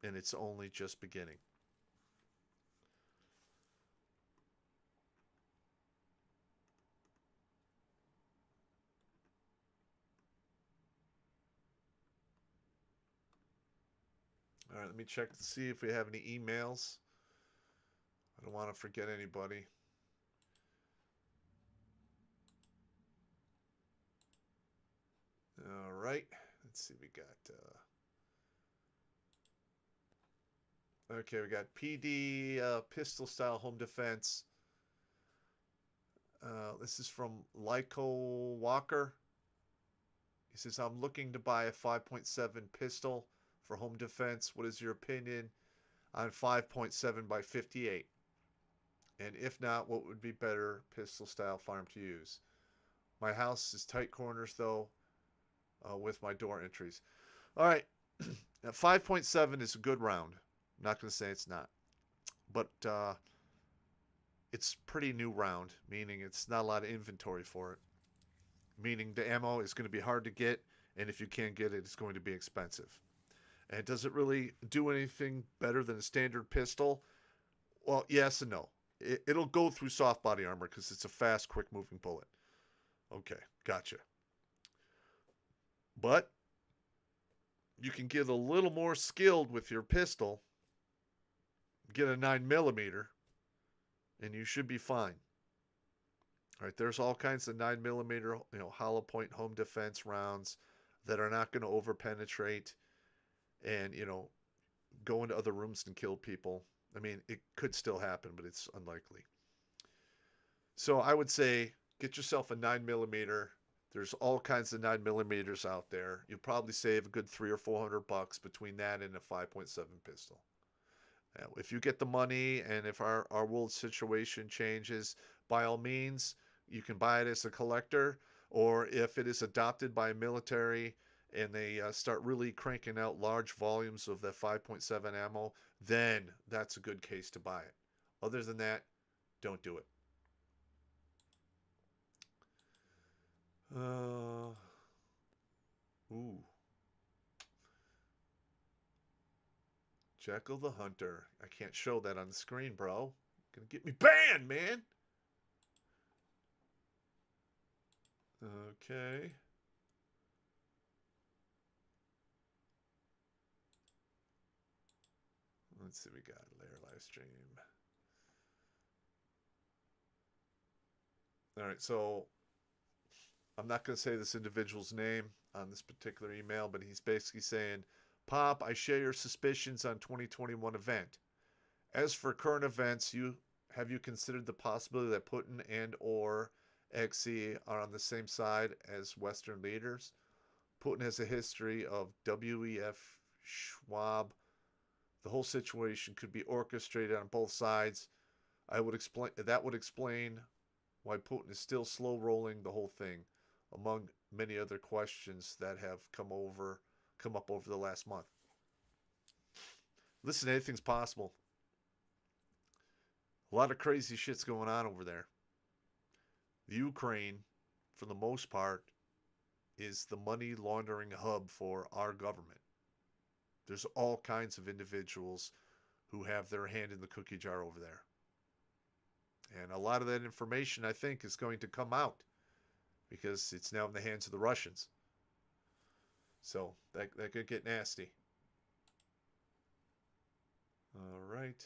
and it's only just beginning. All right, let me check to see if we have any emails. I don't want to forget anybody. All right, let's see. We got. Okay, we got PD pistol style home defense. This is from Lyco Walker. He says, I'm looking to buy a 5.7 pistol for home defense. What is your opinion on 5.7 by 58? And if not, what would be better pistol style firearm to use? My house is tight corners though. with my door entries. All right, 5.7 is a good round. I'm not going to say it's not, but it's pretty new round, meaning it's not a lot of inventory for it. Meaning the ammo is going to be hard to get, and if you can't get it, it's going to be expensive. And does it really do anything better than a standard pistol? Well, yes and no. It'll go through soft body armor because it's a fast, quick-moving bullet. Okay, gotcha. But you can get a little more skilled with your pistol. Get a 9mm, and you should be fine. All right, there's all kinds of 9mm, hollow point home defense rounds that are not going to over-penetrate and, go into other rooms and kill people. I mean, it could still happen, but it's unlikely. So I would say get yourself a 9mm. There's all kinds of 9mm out there. You'll probably save a good $300 or $400 between that and a 5.7 pistol. Now, if you get the money and if our world situation changes, by all means, you can buy it as a collector. Or if it is adopted by a military and they start really cranking out large volumes of that 5.7 ammo, then that's a good case to buy it. Other than that, don't do it. Ooh. Jekyll the Hunter. I can't show that on the screen, bro. Gonna get me banned, man. Okay. Let's see, we got Lair live stream. All right, so I'm not going to say this individual's name on this particular email, but he's basically saying, Popp, I share your suspicions on 2021 event. As for current events, have you considered the possibility that Putin and or XE are on the same side as Western leaders? Putin has a history of WEF Schwab. The whole situation could be orchestrated on both sides. That would explain why Putin is still slow rolling the whole thing, among many other questions that have come up over the last month. Listen, anything's possible. A lot of crazy shit's going on over there. The Ukraine, for the most part, is the money laundering hub for our government. There's all kinds of individuals who have their hand in the cookie jar over there. And a lot of that information, I think, is going to come out because it's now in the hands of the Russians. So that could get nasty. All right.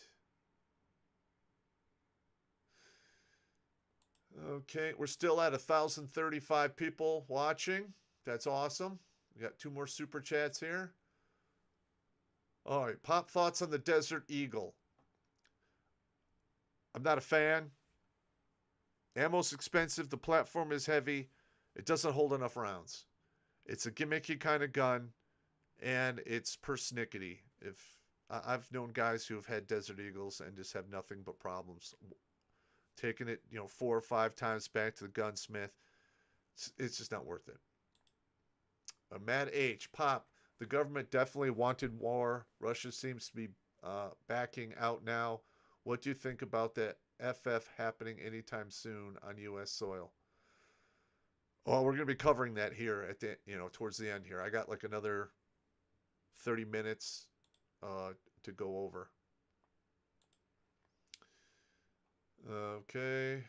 Okay, we're still at 1,035 people watching. That's awesome. We got 2 more super chats here. All right, Popp thoughts on the Desert Eagle. I'm not a fan. Ammo's expensive. The platform is heavy. It doesn't hold enough rounds. It's a gimmicky kind of gun, and it's persnickety. I've known guys who have had Desert Eagles and just have nothing but problems. Taking it, 4 or 5 times back to the gunsmith, it's just not worth it. Matt H. Popp, the government definitely wanted war. Russia seems to be backing out now. What do you think about that FF happening anytime soon on U.S. soil? Oh, we're going to be covering that here at the, towards the end here. I got like another 30 minutes to go over. Okay.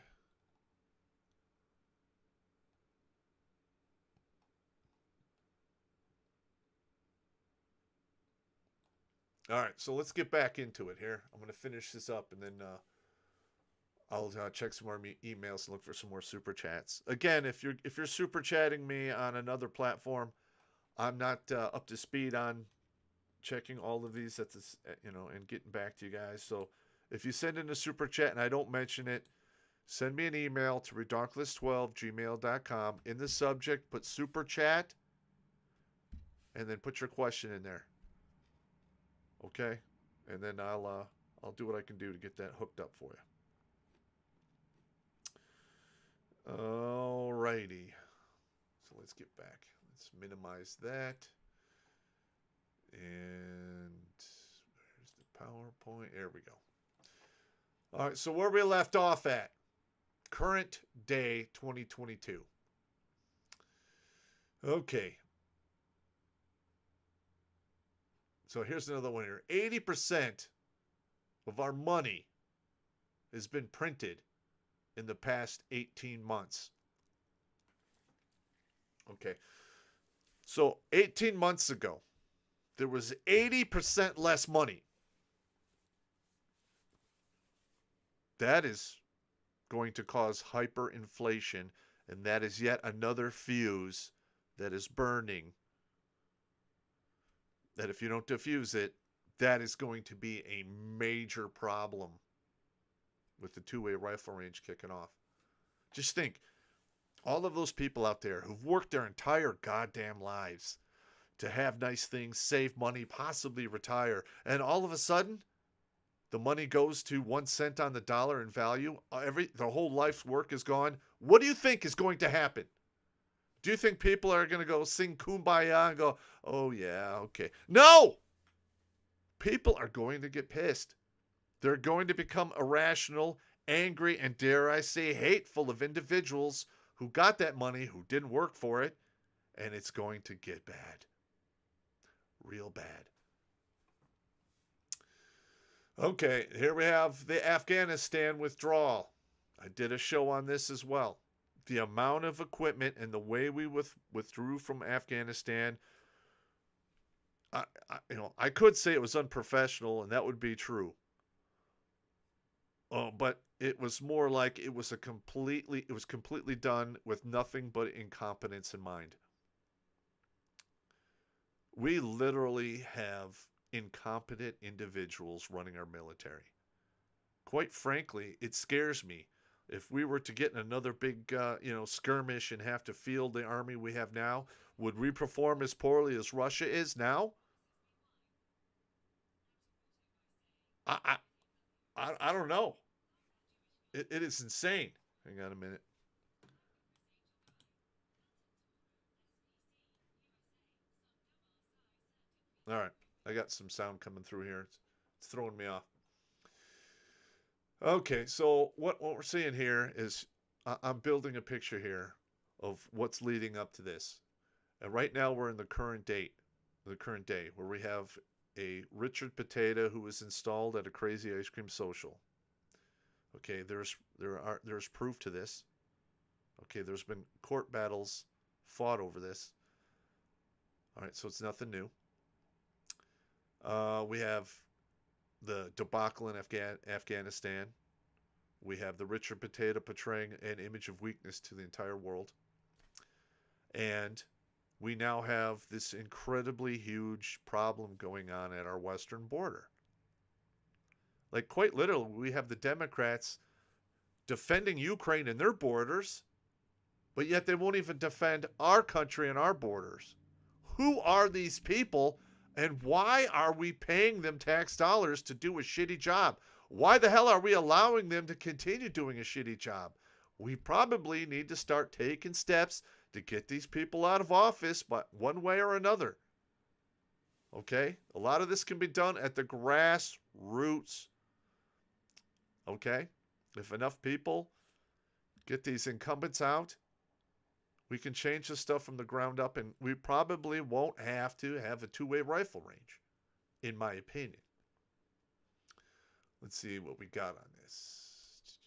All right, so let's get back into it here. I'm going to finish this up, and then I'll check some more emails and look for some more super chats. Again, if you're super chatting me on another platform, I'm not up to speed on checking all of these at this, and getting back to you guys. So if you send in a super chat and I don't mention it, send me an email to redonkulas12@gmail.com. In the subject, put super chat, and then put your question in there. Okay, and then I'll do what I can do to get that hooked up for you. Alrighty, so let's get back. Let's minimize that. And where's the PowerPoint? There we go. All right, so where we left off at? Current day 2022. Okay. So here's another one here. 80% of our money has been printed in the past 18 months. Okay. So 18 months ago, there was 80% less money. That is going to cause hyperinflation, and that is yet another fuse that is burning. That if you don't diffuse it, that is going to be a major problem with the two-way rifle range kicking off. Just think, all of those people out there who've worked their entire goddamn lives to have nice things, save money, possibly retire, and all of a sudden, the money goes to 1 cent on the dollar in value. The whole life's work is gone. What do you think is going to happen? Do you think people are going to go sing Kumbaya and go, oh yeah, okay? No! People are going to get pissed. They're going to become irrational, angry, and dare I say hateful of individuals who got that money, who didn't work for it, and it's going to get bad. Real bad. Okay, here we have the Afghanistan withdrawal. I did a show on this as well. The amount of equipment and the way we withdrew from Afghanistan, I could say it was unprofessional, and that would be true. But it was more like it was completely done with nothing but incompetence in mind. We literally have incompetent individuals running our military. Quite frankly, it scares me. If we were to get in another big, skirmish and have to field the army we have now, would we perform as poorly as Russia is now? I don't know. It is insane. Hang on a minute. All right. I got some sound coming through here. It's throwing me off. Okay, so what we're seeing here is I'm building a picture here of what's leading up to this. And right now we're in the current day, where we have a Richard Potato who was installed at a Crazy Ice Cream Social. Okay, there's proof to this. Okay, there's been court battles fought over this. All right, so it's nothing new. We have the debacle in Afghanistan. We have the Richard Potato portraying an image of weakness to the entire world. And we now have this incredibly huge problem going on at our western border. Like, quite literally, we have the Democrats defending Ukraine and their borders, but yet they won't even defend our country and our borders. Who are these people? And why are we paying them tax dollars to do a shitty job? Why the hell are we allowing them to continue doing a shitty job? We probably need to start taking steps to get these people out of office, but one way or another. Okay? A lot of this can be done at the grassroots. Okay? If enough people get these incumbents out, we can change the stuff from the ground up, and we probably won't have to have a two-way rifle range, in my opinion. Let's see what we got on this.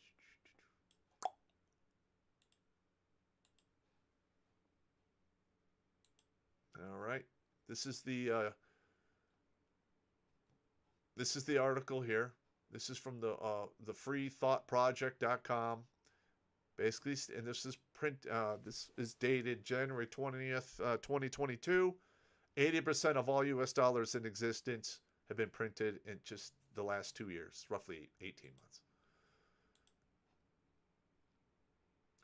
All right. This is the article here. This is from the freethoughtproject.com. Basically, and this is this is dated January 20th, 2022. 80% of all U.S. dollars in existence have been printed in just the last 2 years, roughly 18 months.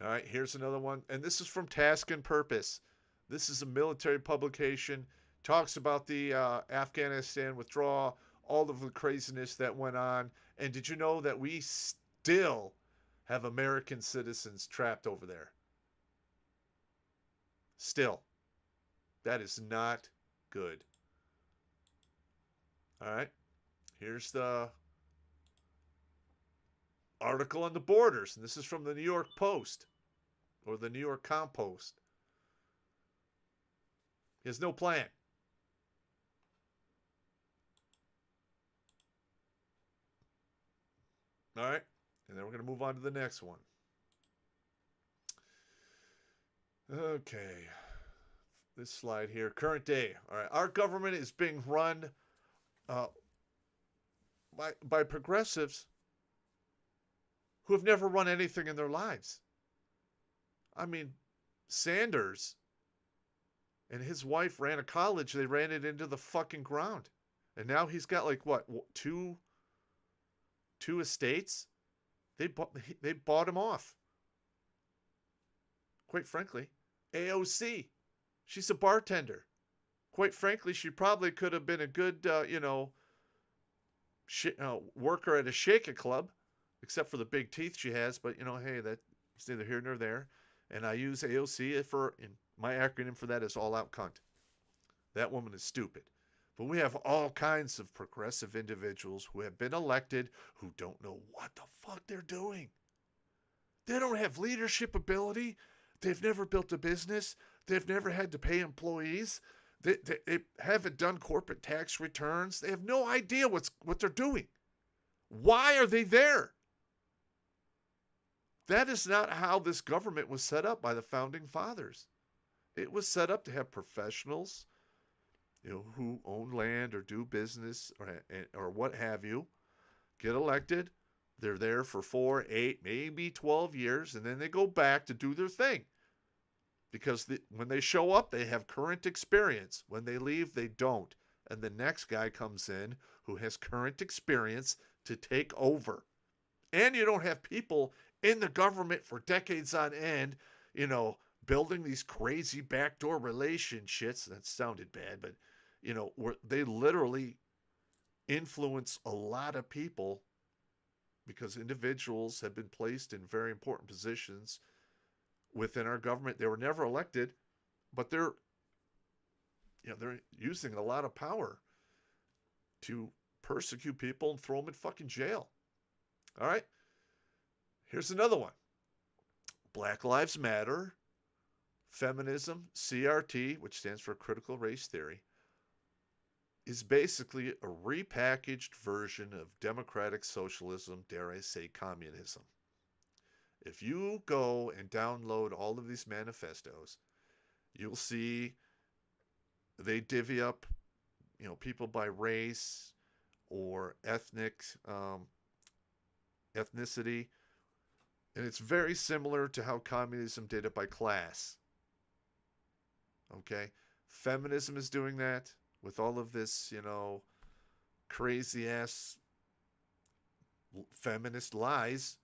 All right, here's another one. And this is from Task and Purpose. This is a military publication. Talks about the Afghanistan withdrawal, all of the craziness that went on. And did you know that we still have American citizens trapped over there? Still. That is not good. All right. Here's the article on the borders, and this is from the New York Post or the New York Compost. He has no plan. All right. And then we're going to move on to the next one. Okay. This slide here, current day. All right. Our government is being run by progressives who have never run anything in their lives. I mean, Sanders and his wife ran a college. They ran it into the fucking ground. And now he's got like what, two estates? They bought him off. Quite frankly, AOC, she's a bartender. Quite frankly, she probably could have been a good, worker at a shaker club, except for the big teeth she has. But, hey, that's neither here nor there. And I use AOC and my acronym for that is all out cunt. That woman is stupid. But we have all kinds of progressive individuals who have been elected who don't know what the fuck they're doing. They don't have leadership ability. They've never built a business. They've never had to pay employees. They haven't done corporate tax returns. They have no idea what they're doing. Why are they there? That is not how this government was set up by the founding fathers. It was set up to have professionals, who own land or do business or what have you, get elected. They're there for 4, 8, maybe 12 years, and then they go back to do their thing. Because when they show up, they have current experience. When they leave, they don't. And the next guy comes in who has current experience to take over. And you don't have people in the government for decades on end, building these crazy backdoor relationships. That sounded bad, but, where they literally influence a lot of people because individuals have been placed in very important positions within our government. They were never elected, but they're using a lot of power to persecute people and throw them in fucking jail. All right. Here's another one. Black Lives Matter, feminism, CRT, which stands for critical race theory, is basically a repackaged version of democratic socialism, dare I say communism. If you go and download all of these manifestos, you'll see they divvy up, people by race or ethnicity. And it's very similar to how communism did it by class. Okay? Feminism is doing that with all of this, crazy ass feminist lies.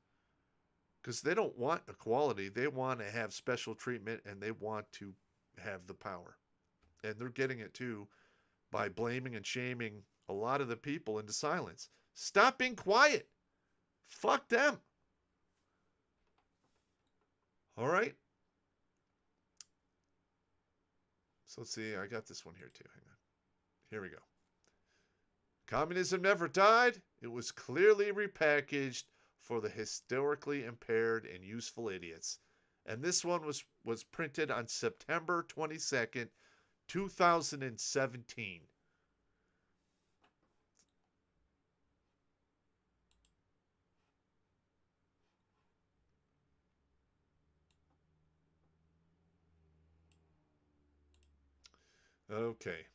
Because they don't want equality. They want to have special treatment and they want to have the power. And they're getting it too by blaming and shaming a lot of the people into silence. Stop being quiet. Fuck them. All right. So let's see. I got this one here too. Hang on. Here we go. Communism never died. It was clearly repackaged for the historically impaired and useful idiots. And this one was printed on September 22nd, 2017. Okay.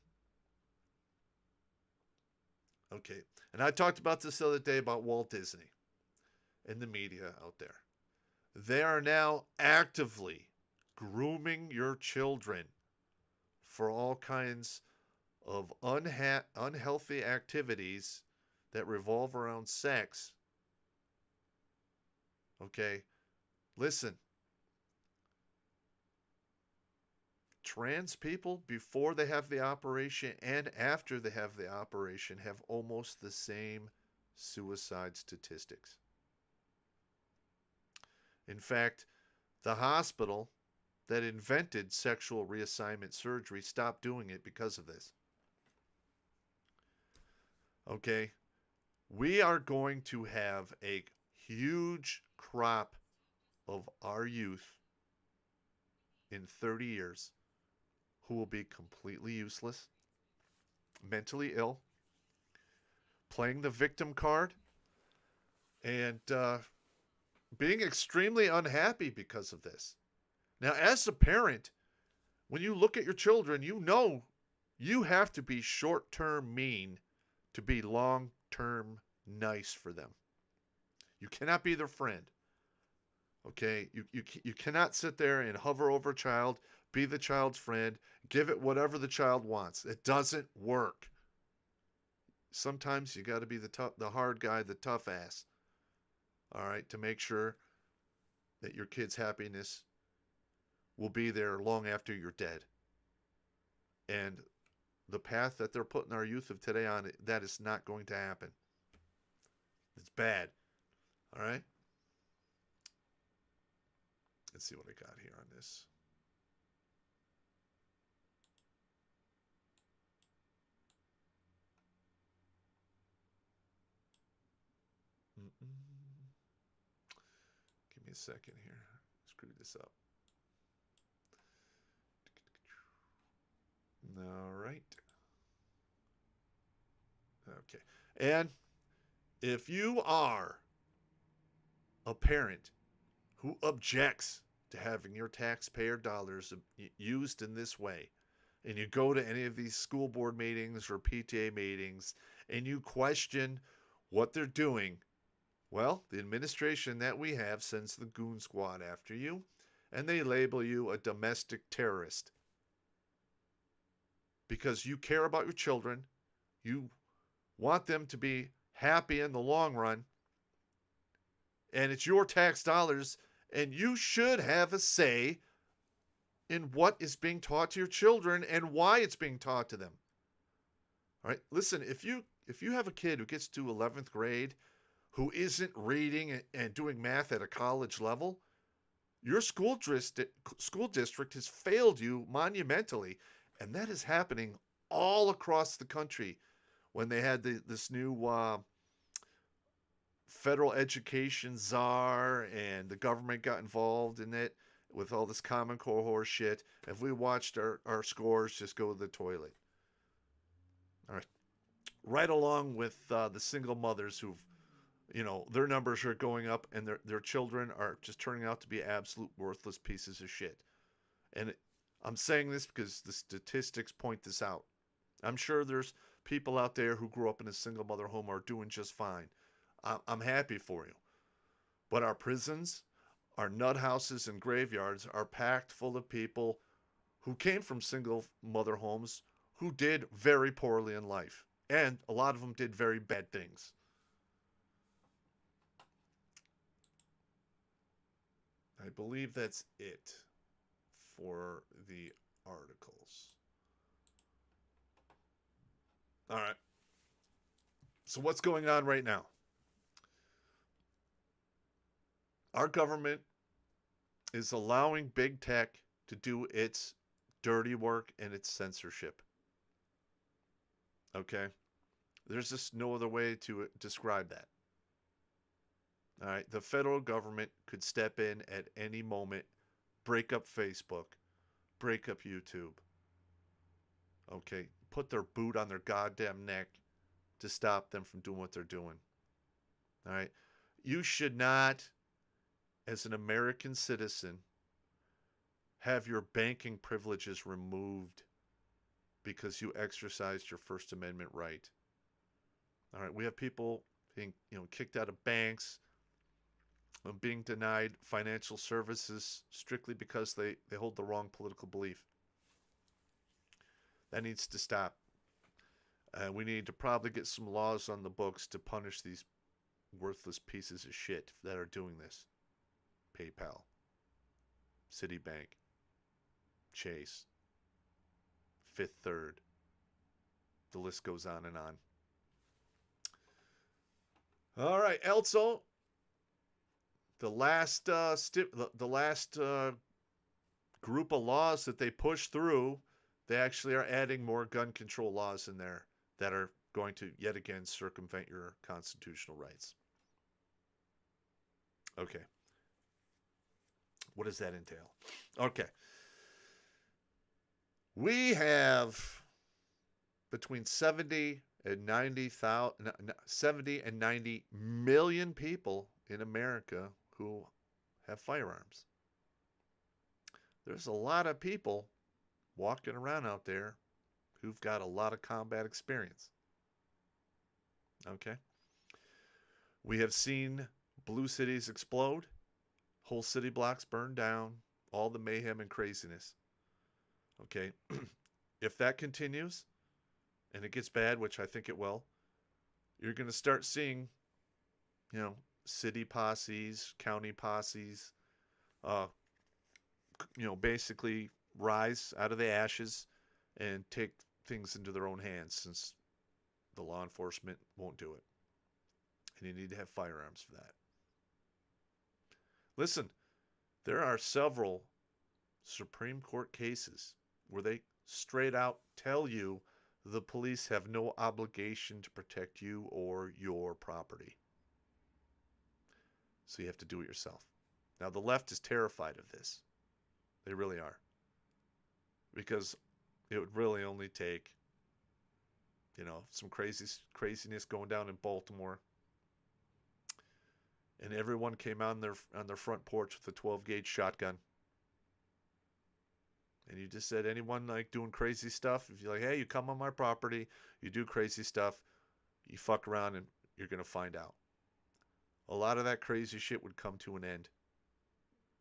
And I talked about this the other day about Walt Disney and the media out there. They are now actively grooming your children for all kinds of unhealthy activities that revolve around sex. Okay? Listen. Trans people, before they have the operation and after they have the operation, have almost the same suicide statistics. In fact, the hospital that invented sexual reassignment surgery stopped doing it because of this. Okay? We are going to have a huge crop of our youth in 30 years who will be completely useless, mentally ill, playing the victim card, and being extremely unhappy because of this. Now, as a parent, when you look at your children, you know you have to be short-term mean to be long-term nice for them. You cannot be their friend. Okay? You cannot sit there and hover over a child, be the child's friend, give it whatever the child wants. It doesn't work. Sometimes you got to be the hard guy, the tough ass. All right, to make sure that your kid's happiness will be there long after you're dead. And the path that they're putting our youth of today on, that is not going to happen. It's bad. All right? Let's see what I got here on this. Give me a second here. Screw this up. All right. Okay. And if you are a parent who objects to having your taxpayer dollars used in this way, and you go to any of these school board meetings or PTA meetings and you question what they're doing, well, the administration that we have sends the goon squad after you, and they label you a domestic terrorist. Because you care about your children, you want them to be happy in the long run, and it's your tax dollars, and you should have a say in what is being taught to your children and why it's being taught to them. All right, listen, if you have a kid who gets to 11th grade who isn't reading and doing math at a college level, your school district has failed you monumentally, and that is happening all across the country. When they had this new federal education czar and the government got involved in it with all this Common Core horse shit, if we watched our scores just go to the toilet. All right. Right along with the single mothers who've, their numbers are going up and their children are just turning out to be absolute worthless pieces of shit. And I'm saying this because the statistics point this out. I'm sure there's people out there who grew up in a single mother home are doing just fine. I'm happy for you. But our prisons, our nut houses and graveyards are packed full of people who came from single mother homes who did very poorly in life. And a lot of them did very bad things. I believe that's it for the articles. All right. So what's going on right now? Our government is allowing big tech to do its dirty work and its censorship. Okay? There's just no other way to describe that. All right? The federal government could step in at any moment, break up Facebook, break up YouTube. Okay? Put their boot on their goddamn neck to stop them from doing what they're doing. All right? You should not, as an American citizen, have your banking privileges removed because you exercised your First Amendment right. All right, we have people being, kicked out of banks, being denied financial services strictly because they hold the wrong political belief. That needs to stop. We need to probably get some laws on the books to punish these worthless pieces of shit that are doing this. PayPal, Citibank, Chase, Fifth Third. The list goes on and on. All right, also, the last group of laws that they push through, they actually are adding more gun control laws in there that are going to yet again circumvent your constitutional rights. Okay. What does that entail? Okay. We have between 70 and 90 million people in America who have firearms. There's a lot of people walking around out there who've got a lot of combat experience. Okay. We have seen blue cities explode, whole city blocks burn down, all the mayhem and craziness. Okay. If that continues and it gets bad, which I think it will, you're going to start seeing, city posses, county posses, basically rise out of the ashes and take things into their own hands, since the law enforcement won't do it. And you need to have firearms for that. Listen, there are several Supreme Court cases where they straight out tell you the police have no obligation to protect you or your property. So you have to do it yourself. Now, the left is terrified of this. They really are. Because it would really only take, some craziness going down in Baltimore, and everyone came on their front porch with a 12-gauge shotgun. And you just said, anyone like doing crazy stuff, if you're like, hey, you come on my property, you do crazy stuff, you fuck around and you're going to find out. A lot of that crazy shit would come to an end.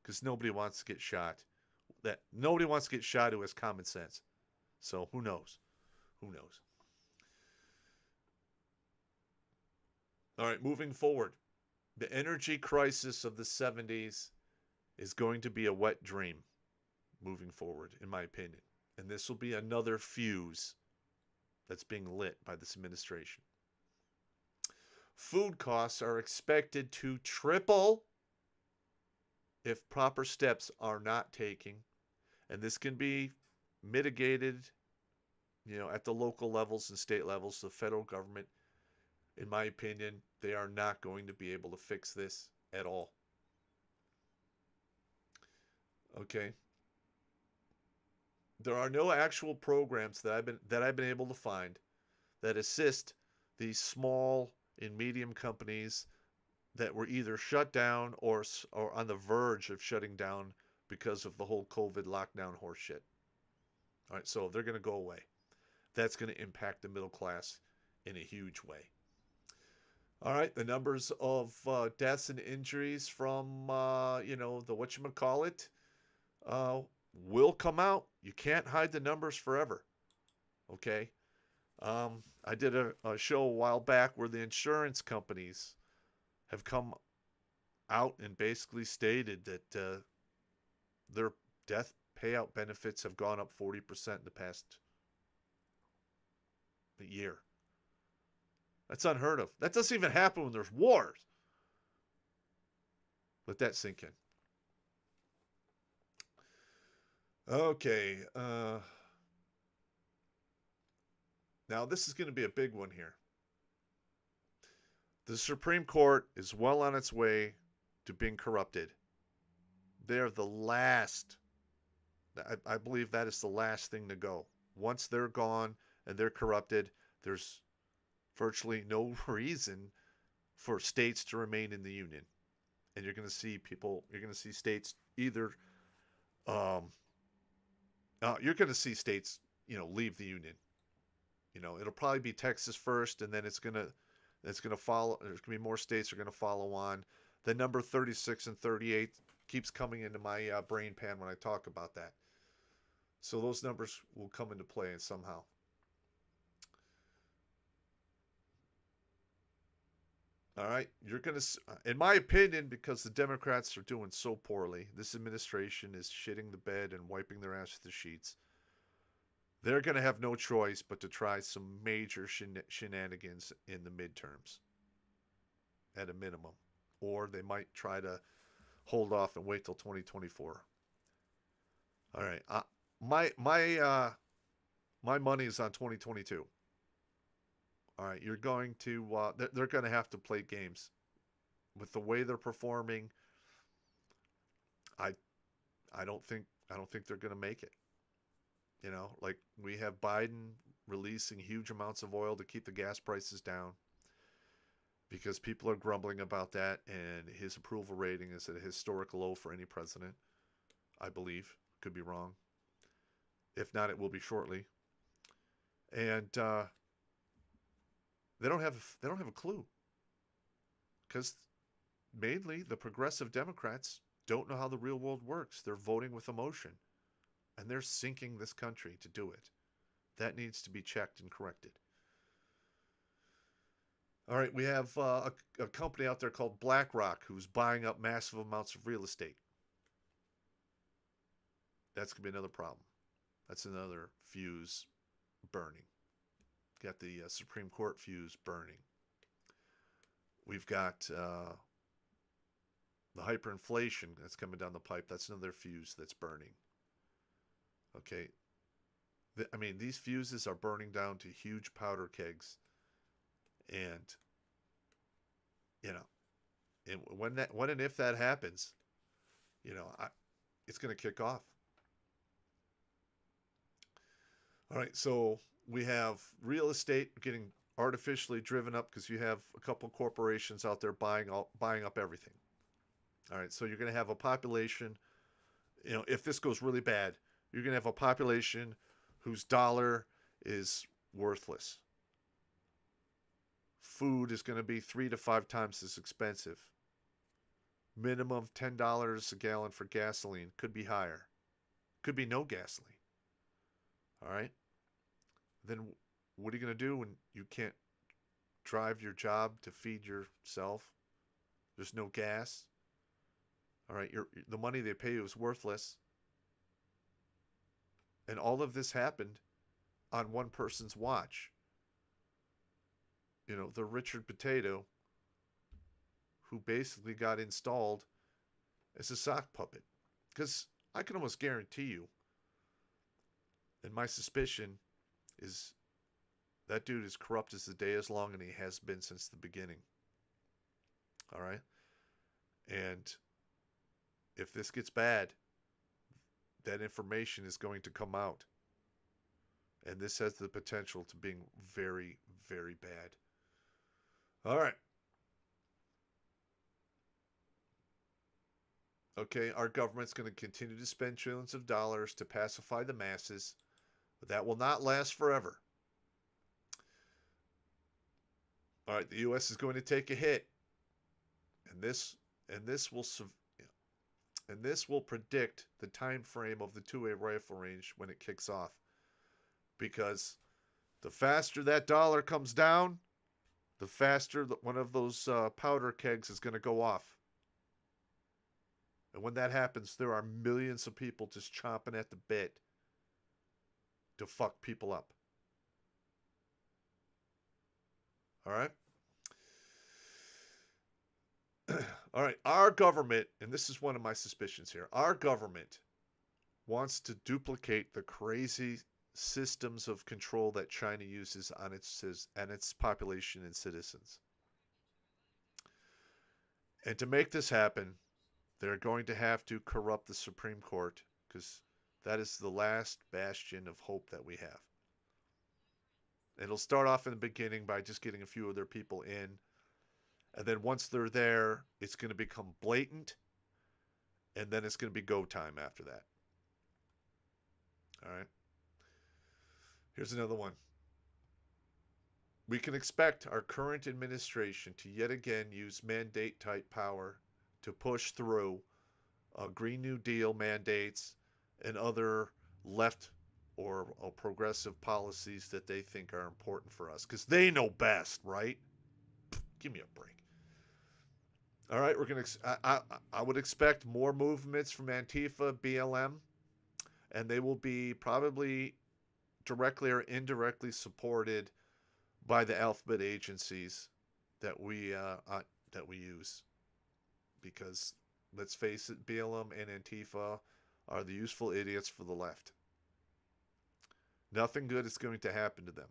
Because nobody wants to get shot. Nobody wants to get shot who has common sense. So who knows? Who knows? All right, moving forward. The energy crisis of the 70s is going to be a wet dream moving forward, in my opinion. And this will be another fuse that's being lit by this administration. Food costs are expected to triple if proper steps are not taken. And this can be mitigated, at the local levels and state levels. The federal government, in my opinion, they are not going to be able to fix this at all. Okay. There are no actual programs that I've been able to find that assist these small and medium companies that were either shut down or on the verge of shutting down because of the whole COVID lockdown horseshit. All right, so they're going to go away. That's going to impact the middle class in a huge way. All right, the numbers of deaths and injuries from, the whatchamacallit will come out. You can't hide the numbers forever. Okay? I did a show a while back where the insurance companies have come out and basically stated that their death payout benefits have gone up 40% in the past year. That's unheard of. That doesn't even happen when there's wars. Let that sink in. Okay. Now, this is going to be a big one here. The Supreme Court is well on its way to being corrupted. They're the last. I believe that is the last thing to go. Once they're gone and they're corrupted, there's virtually no reason for states to remain in the union. And you're going to see states either, you're going to see states, leave the union. It'll probably be Texas first, and then it's going to follow. There's going to be more states are going to follow on. The number 36 and 38 keeps coming into my brain pan when I talk about that. So those numbers will come into play somehow. All right, you're going to, in my opinion, because the Democrats are doing so poorly, this administration is shitting the bed and wiping their ass with the sheets. They're going to have no choice but to try some major shenanigans in the midterms, at a minimum. Or they might try to hold off and wait till 2024. All right. My money is on 2022. All right, you're going to they're going to have to play games with the way they're performing. I I don't think they're going to make it. You know, like we have Biden releasing huge amounts of oil to keep the gas prices down because people are grumbling about that, and his approval rating is at a historical low for any president. I believe, could be wrong. If not, it will be shortly. And they don't have a clue because mainly the progressive Democrats don't know how the real world works. They're voting with emotion, and they're sinking this country to do it. That needs to be checked and corrected. All right, we have a company out there called BlackRock who's buying up massive amounts of real estate. That's going to be another problem. That's another fuse burning. Got the Supreme Court fuse burning. We've got the hyperinflation that's coming down the pipe. That's another fuse that's burning. Okay. I mean, these fuses are burning down to huge powder kegs. And, you know, and when and if that happens, you know, it's going to kick off. All right, so we have real estate getting artificially driven up because you have a couple corporations out there buying up everything. All right, so you're going to have a population, you know, if this goes really bad, you're going to have a population whose dollar is worthless. Food is going to be 3 to 5 times as expensive. Minimum of $10 a gallon for gasoline, could be higher. Could be no gasoline. All right. Then what are you going to do when you can't drive your job to feed yourself? There's no gas. All right. The money they pay you is worthless. And all of this happened on one person's watch. You know, the Richard Potato, who basically got installed as a sock puppet. Because I can almost guarantee you, and my suspicion is that dude is corrupt as the day is long, and he has been since the beginning. All right? And if this gets bad, that information is going to come out. And this has the potential to being very, very bad. All right. Okay, our government's going to continue to spend trillions of dollars to pacify the masses, but that will not last forever. All right, the U.S. is going to take a hit, and this will predict the time frame of the two-way rifle range when it kicks off, because the faster that dollar comes down, the faster one of those powder kegs is going to go off. And when that happens, there are millions of people just chomping at the bit to fuck people up. All right? All right. Our government, and this is one of my suspicions here, our government wants to duplicate the crazy systems of control that China uses on its population and citizens. And to make this happen, they're going to have to corrupt the Supreme Court, because that is the last bastion of hope that we have. It'll start off in the beginning by just getting a few of their people in. And then once they're there, it's going to become blatant. And then it's going to be go time after that. All right. Here's another one. We can expect our current administration to yet again use mandate-type power to push through Green New Deal mandates and other left or progressive policies that they think are important for us, because they know best, right? Give me a break. All right, I would expect more movements from Antifa, BLM, and they will be probably directly or indirectly supported by the alphabet agencies that we use. Because let's face it, BLM and Antifa are the useful idiots for the left. Nothing good is going to happen to them.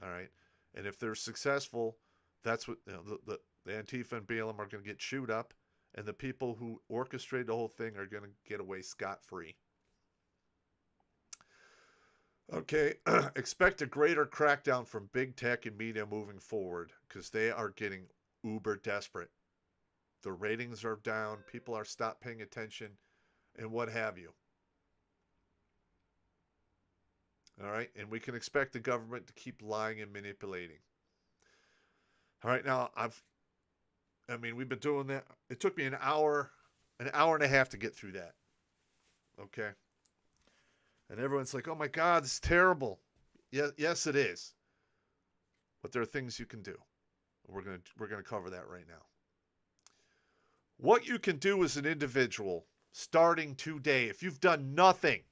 All right? And if they're successful, that's what the Antifa and BLM are going to get chewed up, and the people who orchestrated the whole thing are going to get away scot-free. Okay, expect a greater crackdown from big tech and media moving forward because they are getting uber desperate. The ratings are down, people are stopped paying attention, and what have you. All right, and we can expect the government to keep lying and manipulating. All right, now we've been doing that. It took me an hour and a half to get through that. Okay. And everyone's like, "Oh my God, it's terrible." Yes, it is. But there are things you can do. We're gonna cover that right now. What you can do as an individual, starting today, if you've done nothing,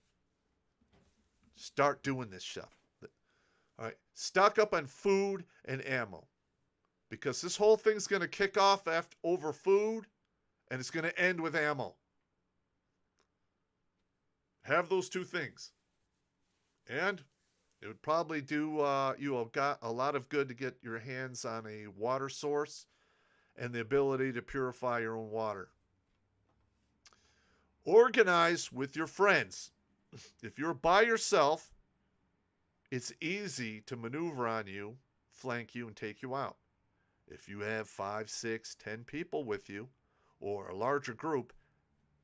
start doing this stuff. All right, stock up on food and ammo, because this whole thing's gonna kick off over food, and it's gonna end with ammo. Have those two things. And it would probably do you got a lot of good to get your hands on a water source and the ability to purify your own water. Organize with your friends. If you're by yourself, it's easy to maneuver on you, flank you, and take you out. If you have 5, 6, 10 people with you, or a larger group,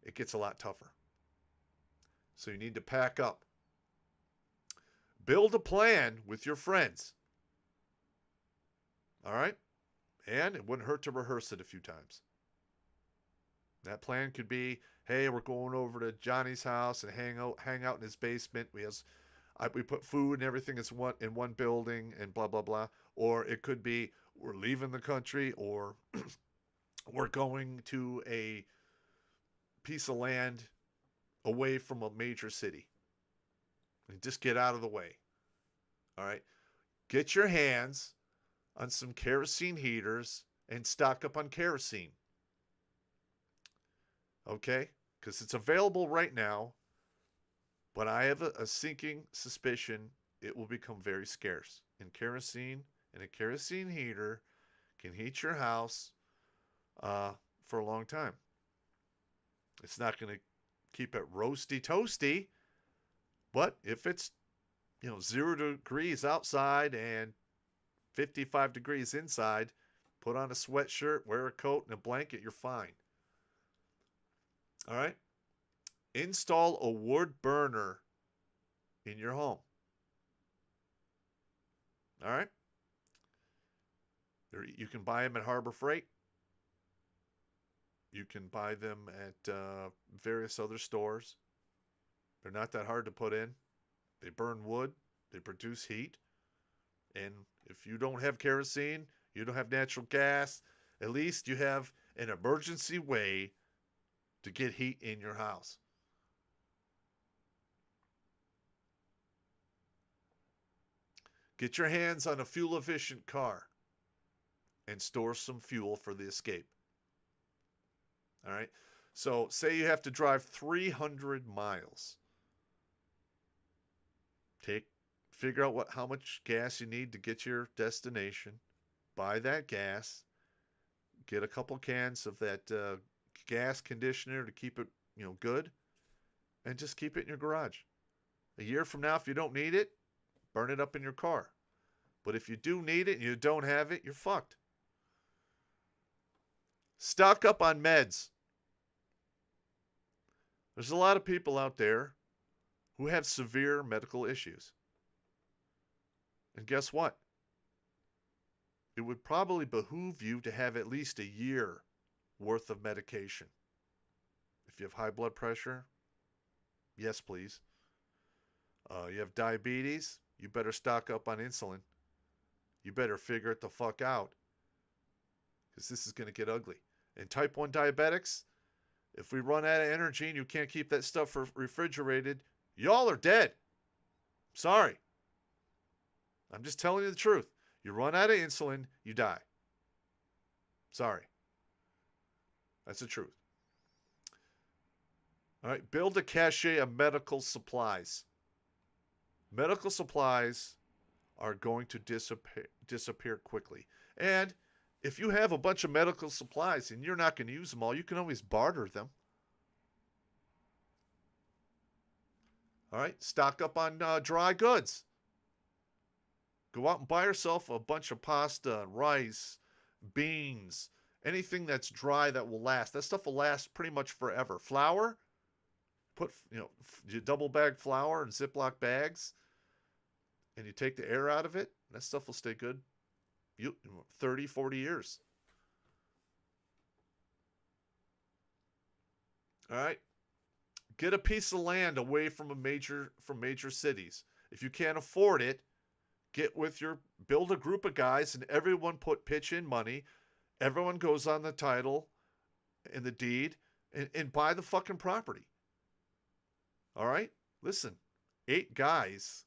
it gets a lot tougher. So you need to pack up. Build a plan with your friends. All right? And it wouldn't hurt to rehearse it a few times. That plan could be, hey, we're going over to Johnny's house and hang out in his basement. We put food and everything in one building and blah, blah, blah. Or it could be, we're leaving the country, or we're going to a piece of land away from a major city. And just get out of the way. All right? Get your hands on some kerosene heaters and stock up on kerosene. Okay? Because it's available right now, but I have a sinking suspicion it will become very scarce. And a kerosene heater can heat your house for a long time. It's not going to keep it roasty toasty, but if it's 0 degrees outside and 55 degrees inside, put on a sweatshirt, wear a coat and a blanket, you're fine. All right? Install a wood burner in your home. All right? You can buy them at Harbor Freight. You can buy them at various other stores. They're not that hard to put in. They burn wood. They produce heat. And if you don't have kerosene, you don't have natural gas, at least you have an emergency way to get heat in your house. Get your hands on a fuel-efficient car and store some fuel for the escape. All right? So say you have to drive 300 miles. Figure out how much gas you need to get to your destination. Buy that gas. Get a couple cans of that gas conditioner to keep it, good. And just keep it in your garage. A year from now, if you don't need it, burn it up in your car. But if you do need it and you don't have it, you're fucked. Stock up on meds. There's a lot of people out there who have severe medical issues. And guess what? It would probably behoove you to have at least a year worth of medication. If you have high blood pressure, yes, please. You have diabetes, you better stock up on insulin. You better figure it the fuck out, because this is going to get ugly. And type 1 diabetics, if we run out of energy and you can't keep that stuff refrigerated, y'all are dead. Sorry. I'm just telling you the truth. You run out of insulin, you die. Sorry. That's the truth. All right, build a cache of medical supplies. Medical supplies are going to disappear quickly. And if you have a bunch of medical supplies and you're not going to use them all, you can always barter them. All right, stock up on dry goods. Go out and buy yourself a bunch of pasta, rice, beans, anything that's dry that will last. That stuff will last pretty much forever. Flour, you double bag flour in Ziploc bags, and you take the air out of it. That stuff will stay good 30, 40 years. All right. Get a piece of land away from major cities. If you can't afford it, build a group of guys and everyone pitch in money. Everyone goes on the title and the deed and buy the fucking property. All right? Listen, 8 guys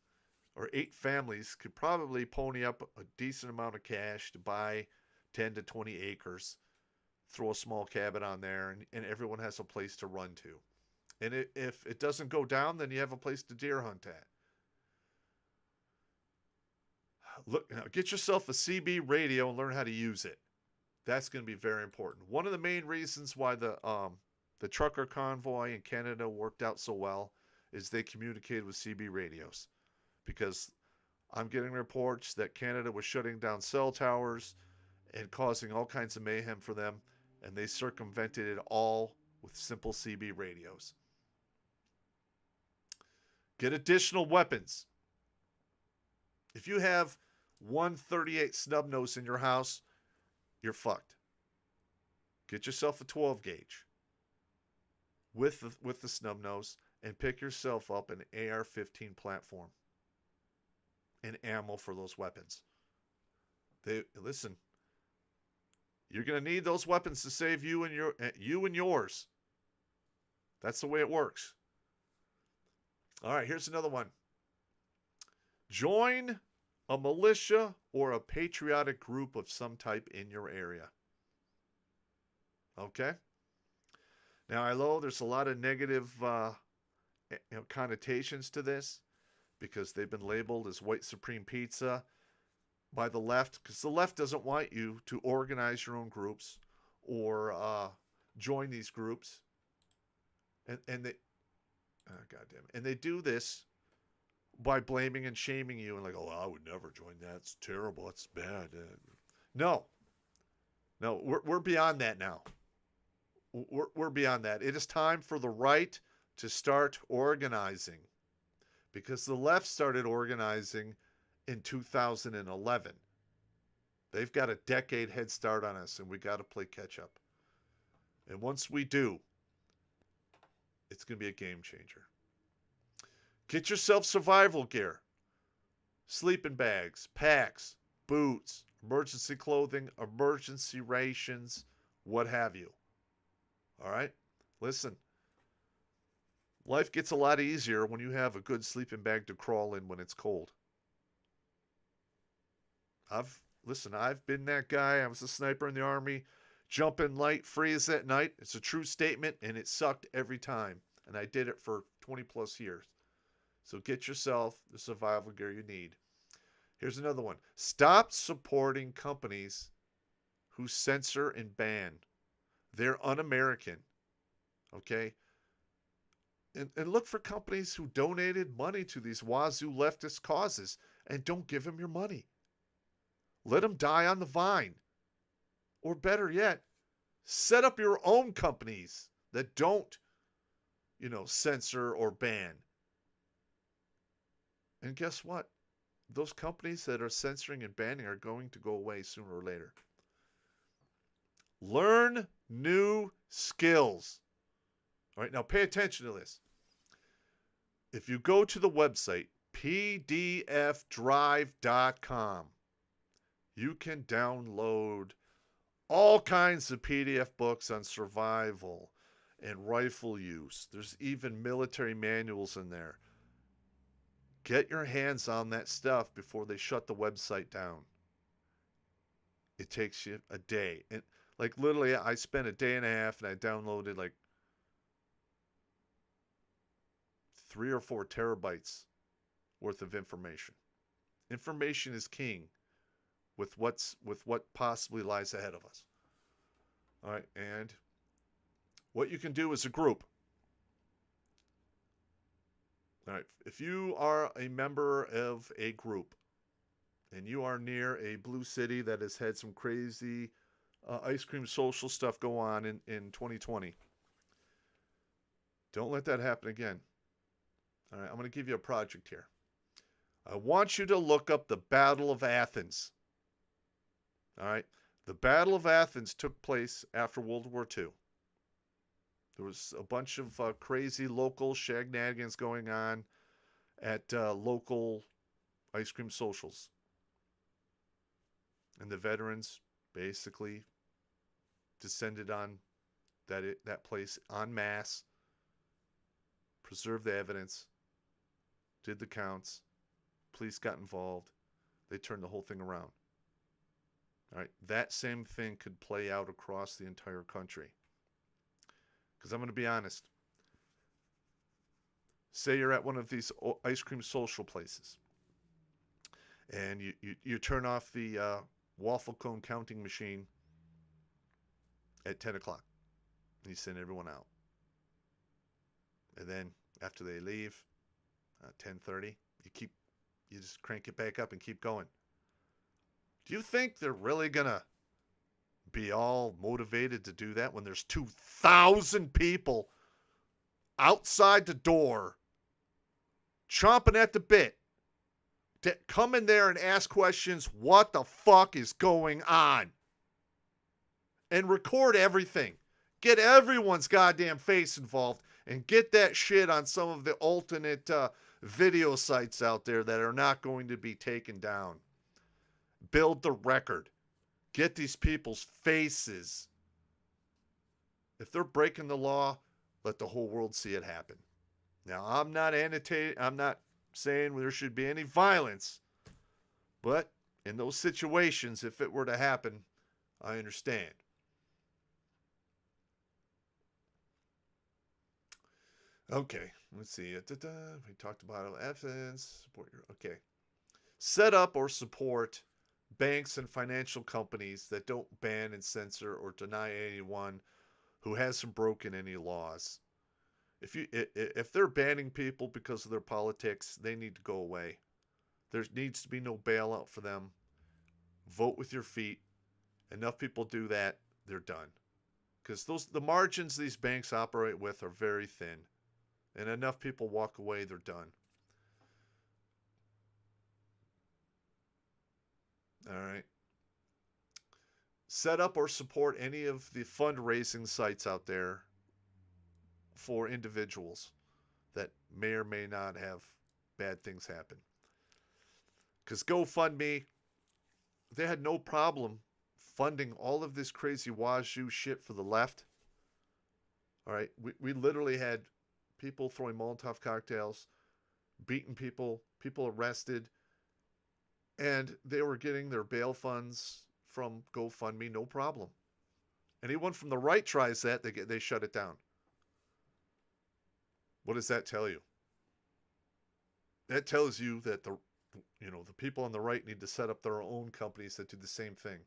or 8 families could probably pony up a decent amount of cash to buy 10 to 20 acres, throw a small cabin on there, and everyone has a place to run to. And if it doesn't go down, then you have a place to deer hunt at. Look, now get yourself a CB radio and learn how to use it. That's going to be very important. One of the main reasons why the trucker convoy in Canada worked out so well is they communicated with CB radios. Because I'm getting reports that Canada was shutting down cell towers and causing all kinds of mayhem for them, and they circumvented it all with simple CB radios. Get additional weapons. If you have 138 snub nose in your house, you're fucked. Get yourself a 12 gauge with the snub nose and pick yourself up an AR-15 platform and ammo for those weapons. Listen, you're going to need those weapons to save you and yours. That's the way it works. All right, here's another one. Join a militia or a patriotic group of some type in your area. Okay? Now, I know there's a lot of negative connotations to this because they've been labeled as white supreme pizza by the left, because the left doesn't want you to organize your own groups or join these groups. And they, goddamn it. And they do this by blaming and shaming you and like, oh, I would never join that. It's terrible. It's bad. No, we're beyond that now. We're beyond that. It is time for the right to start organizing, because the left started organizing in 2011. They've got a decade head start on us, and we got to play catch up. And once we do, it's going to be a game changer. Get yourself survival gear. Sleeping bags, packs, boots, emergency clothing, emergency rations, what have you. All right? Listen. Life gets a lot easier when you have a good sleeping bag to crawl in when it's cold. I've been that guy. I was a sniper in the Army. Jump in light, freeze at night. It's a true statement, and it sucked every time. And I did it for 20 plus years. So get yourself the survival gear you need. Here's another one. Stop supporting companies who censor and ban. They're un-American. Okay? And look for companies who donated money to these wazoo leftist causes and don't give them your money. Let them die on the vine. Or better yet, set up your own companies that don't, censor or ban. And guess what? Those companies that are censoring and banning are going to go away sooner or later. Learn new skills. All right, now pay attention to this. If you go to the website, pdfdrive.com, you can download all kinds of PDF books on survival and rifle use. There's even military manuals in there. Get your hands on that stuff before they shut the website down. It takes you a day. And literally, I spent a day and a half and I downloaded 3 or 4 terabytes worth of information. Information is king with what possibly lies ahead of us. All right, and what you can do as a group. All right, if you are a member of a group and you are near a blue city that has had some crazy ice cream social stuff go on in 2020, don't let that happen again. All right, I'm going to give you a project here. I want you to look up the Battle of Athens. All right, the Battle of Athens took place after World War II. There was a bunch of crazy local shenanigans going on at local ice cream socials. And the veterans basically descended on that place en masse, preserved the evidence, did the counts, police got involved, they turned the whole thing around. All right, that same thing could play out across the entire country. Because I'm going to be honest. Say you're at one of these ice cream social places, and you turn off the waffle cone counting machine at 10 o'clock. And you send everyone out. And then after they leave, 10:30, you just crank it back up and keep going. Do you think they're really going to be all motivated to do that when there's 2,000 people outside the door chomping at the bit to come in there and ask questions? What the fuck is going on? And record everything. Get everyone's goddamn face involved and get that shit on some of the alternate video sites out there that are not going to be taken down. Build the record. Get these people's faces. If they're breaking the law, let the whole world see it happen. Now, I'm not saying there should be any violence, but in those situations, if it were to happen, I understand. Okay, let's see. We talked about evidence. Okay. Set up or support banks and financial companies that don't ban and censor or deny anyone who hasn't broken any laws. If they're banning people because of their politics, they need to go away. There needs to be no bailout for them. Vote with your feet. Enough people do that, they're done. Because the margins these banks operate with are very thin. And enough people walk away, they're done. All right. Set up or support any of the fundraising sites out there for individuals that may or may not have bad things happen. Because GoFundMe, they had no problem funding all of this crazy wazoo shit for the left. All right. We literally had people throwing Molotov cocktails, beating people arrested, and they were getting their bail funds from GoFundMe, no problem. Anyone from the right tries that, they shut it down. What does that tell you? That tells you that the people on the right need to set up their own companies that do the same thing,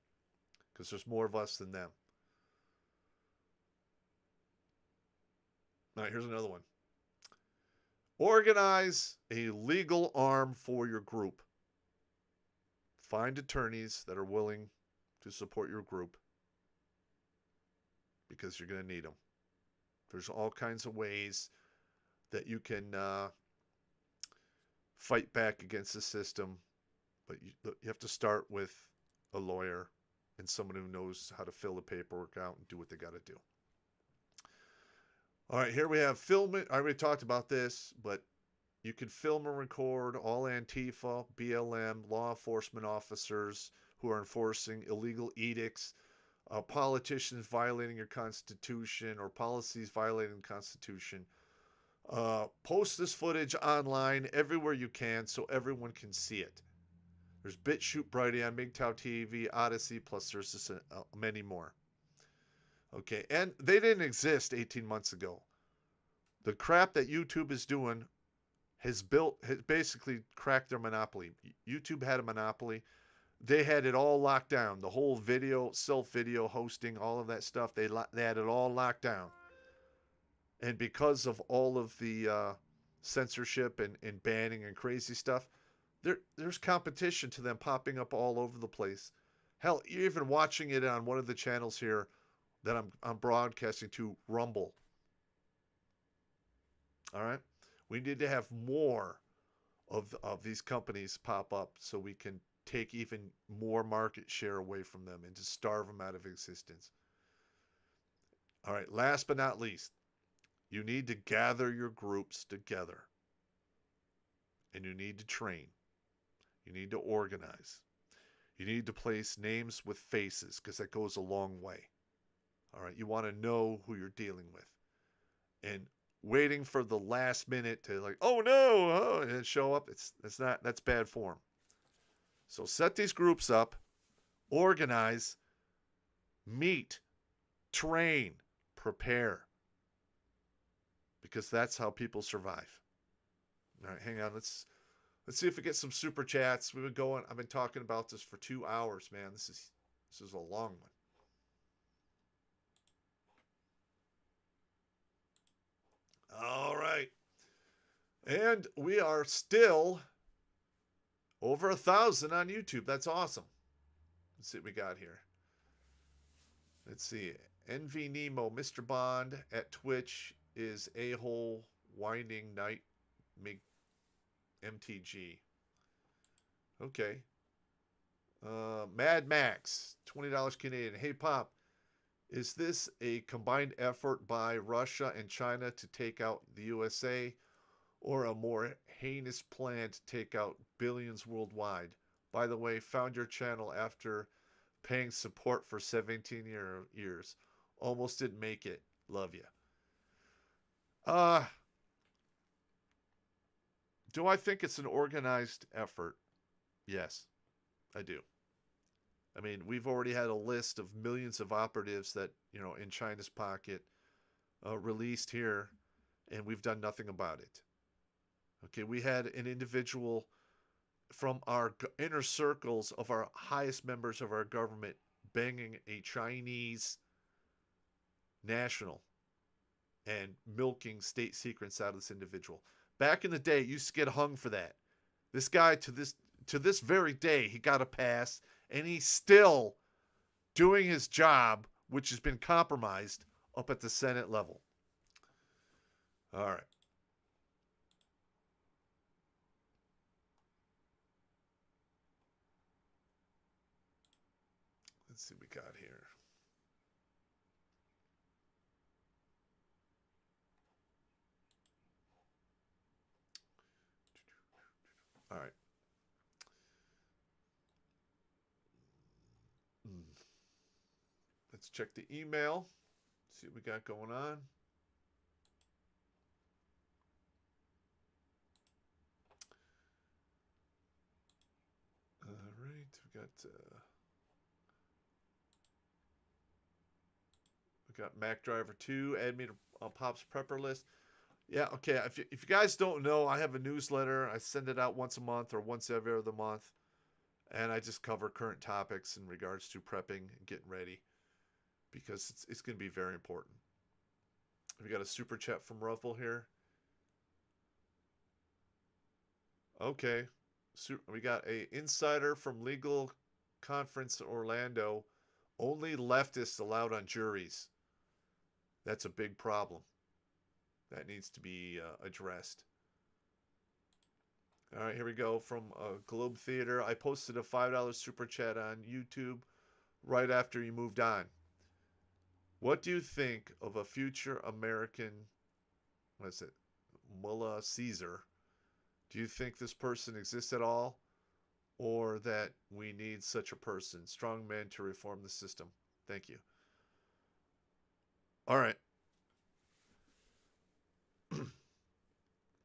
because there's more of us than them. All right, here's another one. Organize a legal arm for your group. Find attorneys that are willing to support your group, because you're going to need them. There's all kinds of ways that you can fight back against the system, but you have to start with a lawyer and someone who knows how to fill the paperwork out and do what they got to do. All right, here we have film it. I already talked about this, but you can film and record all Antifa, BLM, law enforcement officers who are enforcing illegal edicts, politicians violating your Constitution or policies violating the Constitution. Post this footage online everywhere you can so everyone can see it. There's BitChute, Brighteon, MGTOW TV, Odyssey, plus there's just many more. Okay, and they didn't exist 18 months ago. The crap that YouTube is doing has basically cracked their monopoly. YouTube had a monopoly. They had it all locked down. The whole video, self-video hosting, all of that stuff, they had it all locked down. And because of all of the censorship and banning and crazy stuff, there's competition to them popping up all over the place. Hell, you're even watching it on one of the channels here that I'm broadcasting to, Rumble. All right? We need to have more of these companies pop up so we can take even more market share away from them and to starve them out of existence. All right, last but not least, you need to gather your groups together. And you need to train. You need to organize. You need to place names with faces because that goes a long way. All right, you want to know who you're dealing with. And waiting for the last minute to like, oh no, and show up, that's bad form. So set these groups up, organize, meet, train, prepare. Because that's how people survive. All right, hang on. Let's see if we get some super chats. I've been talking about this for 2 hours, man. This is a long one. All right. And we are still over 1,000 on YouTube. That's awesome. Let's see what we got here. Let's see. NV Nemo, Mr. Bond at Twitch is a-hole winding night MTG. Okay. Mad Max, $20 Canadian. Hey, Popp, is this a combined effort by Russia and China to take out the USA, or a more heinous plan to take out billions worldwide? By the way, found your channel after paying support for 17 years. Almost didn't make it. Love you. Do I think it's an organized effort? Yes, I do. I mean, we've already had a list of millions of operatives that, in China's pocket, released here, and we've done nothing about it. Okay, we had an individual from our inner circles of our highest members of our government banging a Chinese national and milking state secrets out of this individual. Back in the day, you used to get hung for that. This guy, to this very day, he got a pass, and he's still doing his job, which has been compromised up at the Senate level. All right. Let's see what we got here. All right. Let's check the email. See what we got going on. All right. We got Mac Driver 2. Add me to Pop's prepper list. Yeah, okay. If you guys don't know, I have a newsletter. I send it out once a month or once every other month. And I just cover current topics in regards to prepping and getting ready. Because it's going to be very important. We got a super chat from Ruffle here. Okay. We got a insider from Legal Conference Orlando. Only leftists allowed on juries. That's a big problem. That needs to be addressed. All right, here we go from Globe Theater. I posted a $5 super chat on YouTube right after you moved on. What do you think of a future American, Mullah Caesar? Do you think this person exists at all? Or that we need such a person? Strong men to reform the system. Thank you. All right.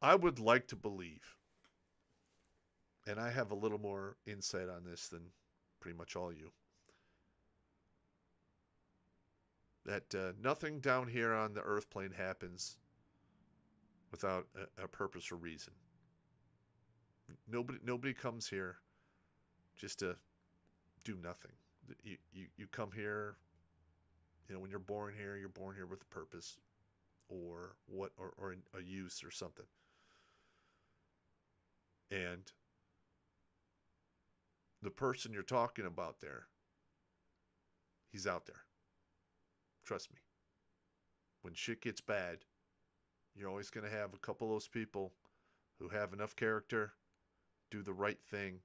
I would like to believe, and I have a little more insight on this than pretty much all you, that nothing down here on the earth plane happens without a purpose or reason. Nobody comes here just to do nothing. You come here, when you're born here with a purpose or a use or something. And the person you're talking about there, he's out there. Trust me. When shit gets bad, you're always going to have a couple of those people who have enough character, do the right thing,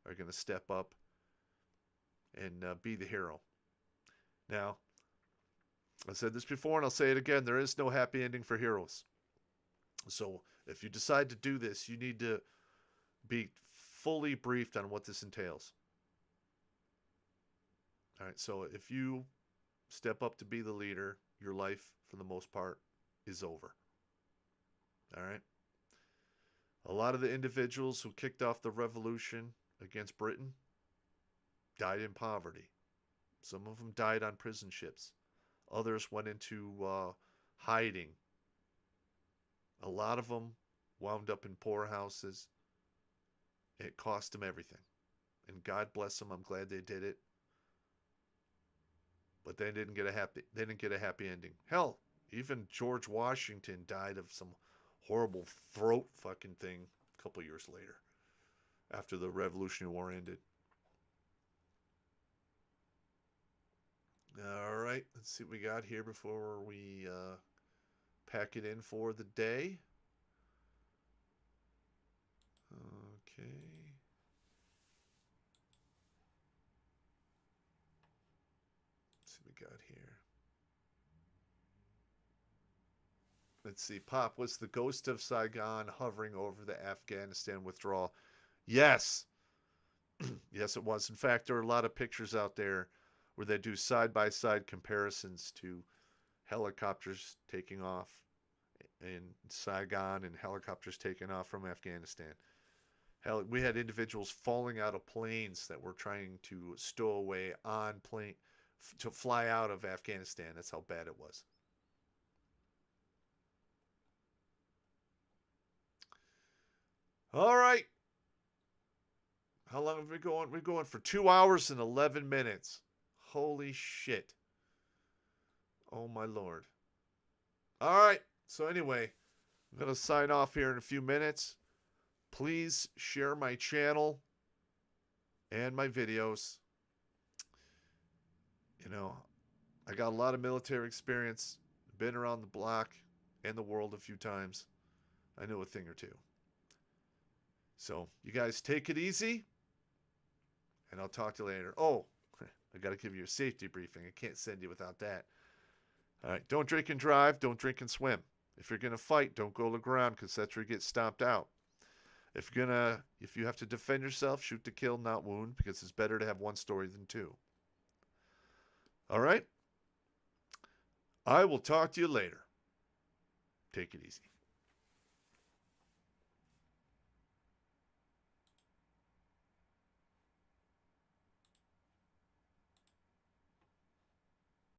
are going to step up and be the hero. Now, I said this before and I'll say it again. There is no happy ending for heroes. So if you decide to do this, you need to be fully briefed on what this entails. All right, so if you step up to be the leader, your life, for the most part, is over. All right? A lot of the individuals who kicked off the revolution against Britain died in poverty. Some of them died on prison ships. Others went into hiding. A lot of them wound up in poorhouses. It cost them everything. And God bless them. I'm glad they did it. But they didn't get a happy ending. Hell, even George Washington died of some horrible throat fucking thing a couple years later, after the Revolutionary War ended. All right, let's see what we got here before we pack it in for the day. Okay. Let's see what we got here. Let's see. Popp, was the ghost of Saigon hovering over the Afghanistan withdrawal? Yes. Yes, it was. In fact, there are a lot of pictures out there where they do side-by-side comparisons to helicopters taking off in Saigon and helicopters taking off from Afghanistan. Hell, we had individuals falling out of planes that were trying to stow away on plane to fly out of Afghanistan. That's how bad it was. All right. How long have we going? We're going for 2 hours and 11 minutes. Holy shit. Oh, my Lord. All right. So anyway, I'm going to sign off here in a few minutes. Please share my channel and my videos. I got a lot of military experience. Been around the block and the world a few times. I know a thing or two. So, you guys take it easy. And I'll talk to you later. Oh, I got to give you a safety briefing. I can't send you without that. All right, don't drink and drive. Don't drink and swim. If you're going to fight, don't go to the ground because that's where you get stomped out. If you have to defend yourself, shoot to kill, not wound, because it's better to have one story than two. All right? I will talk to you later. Take it easy.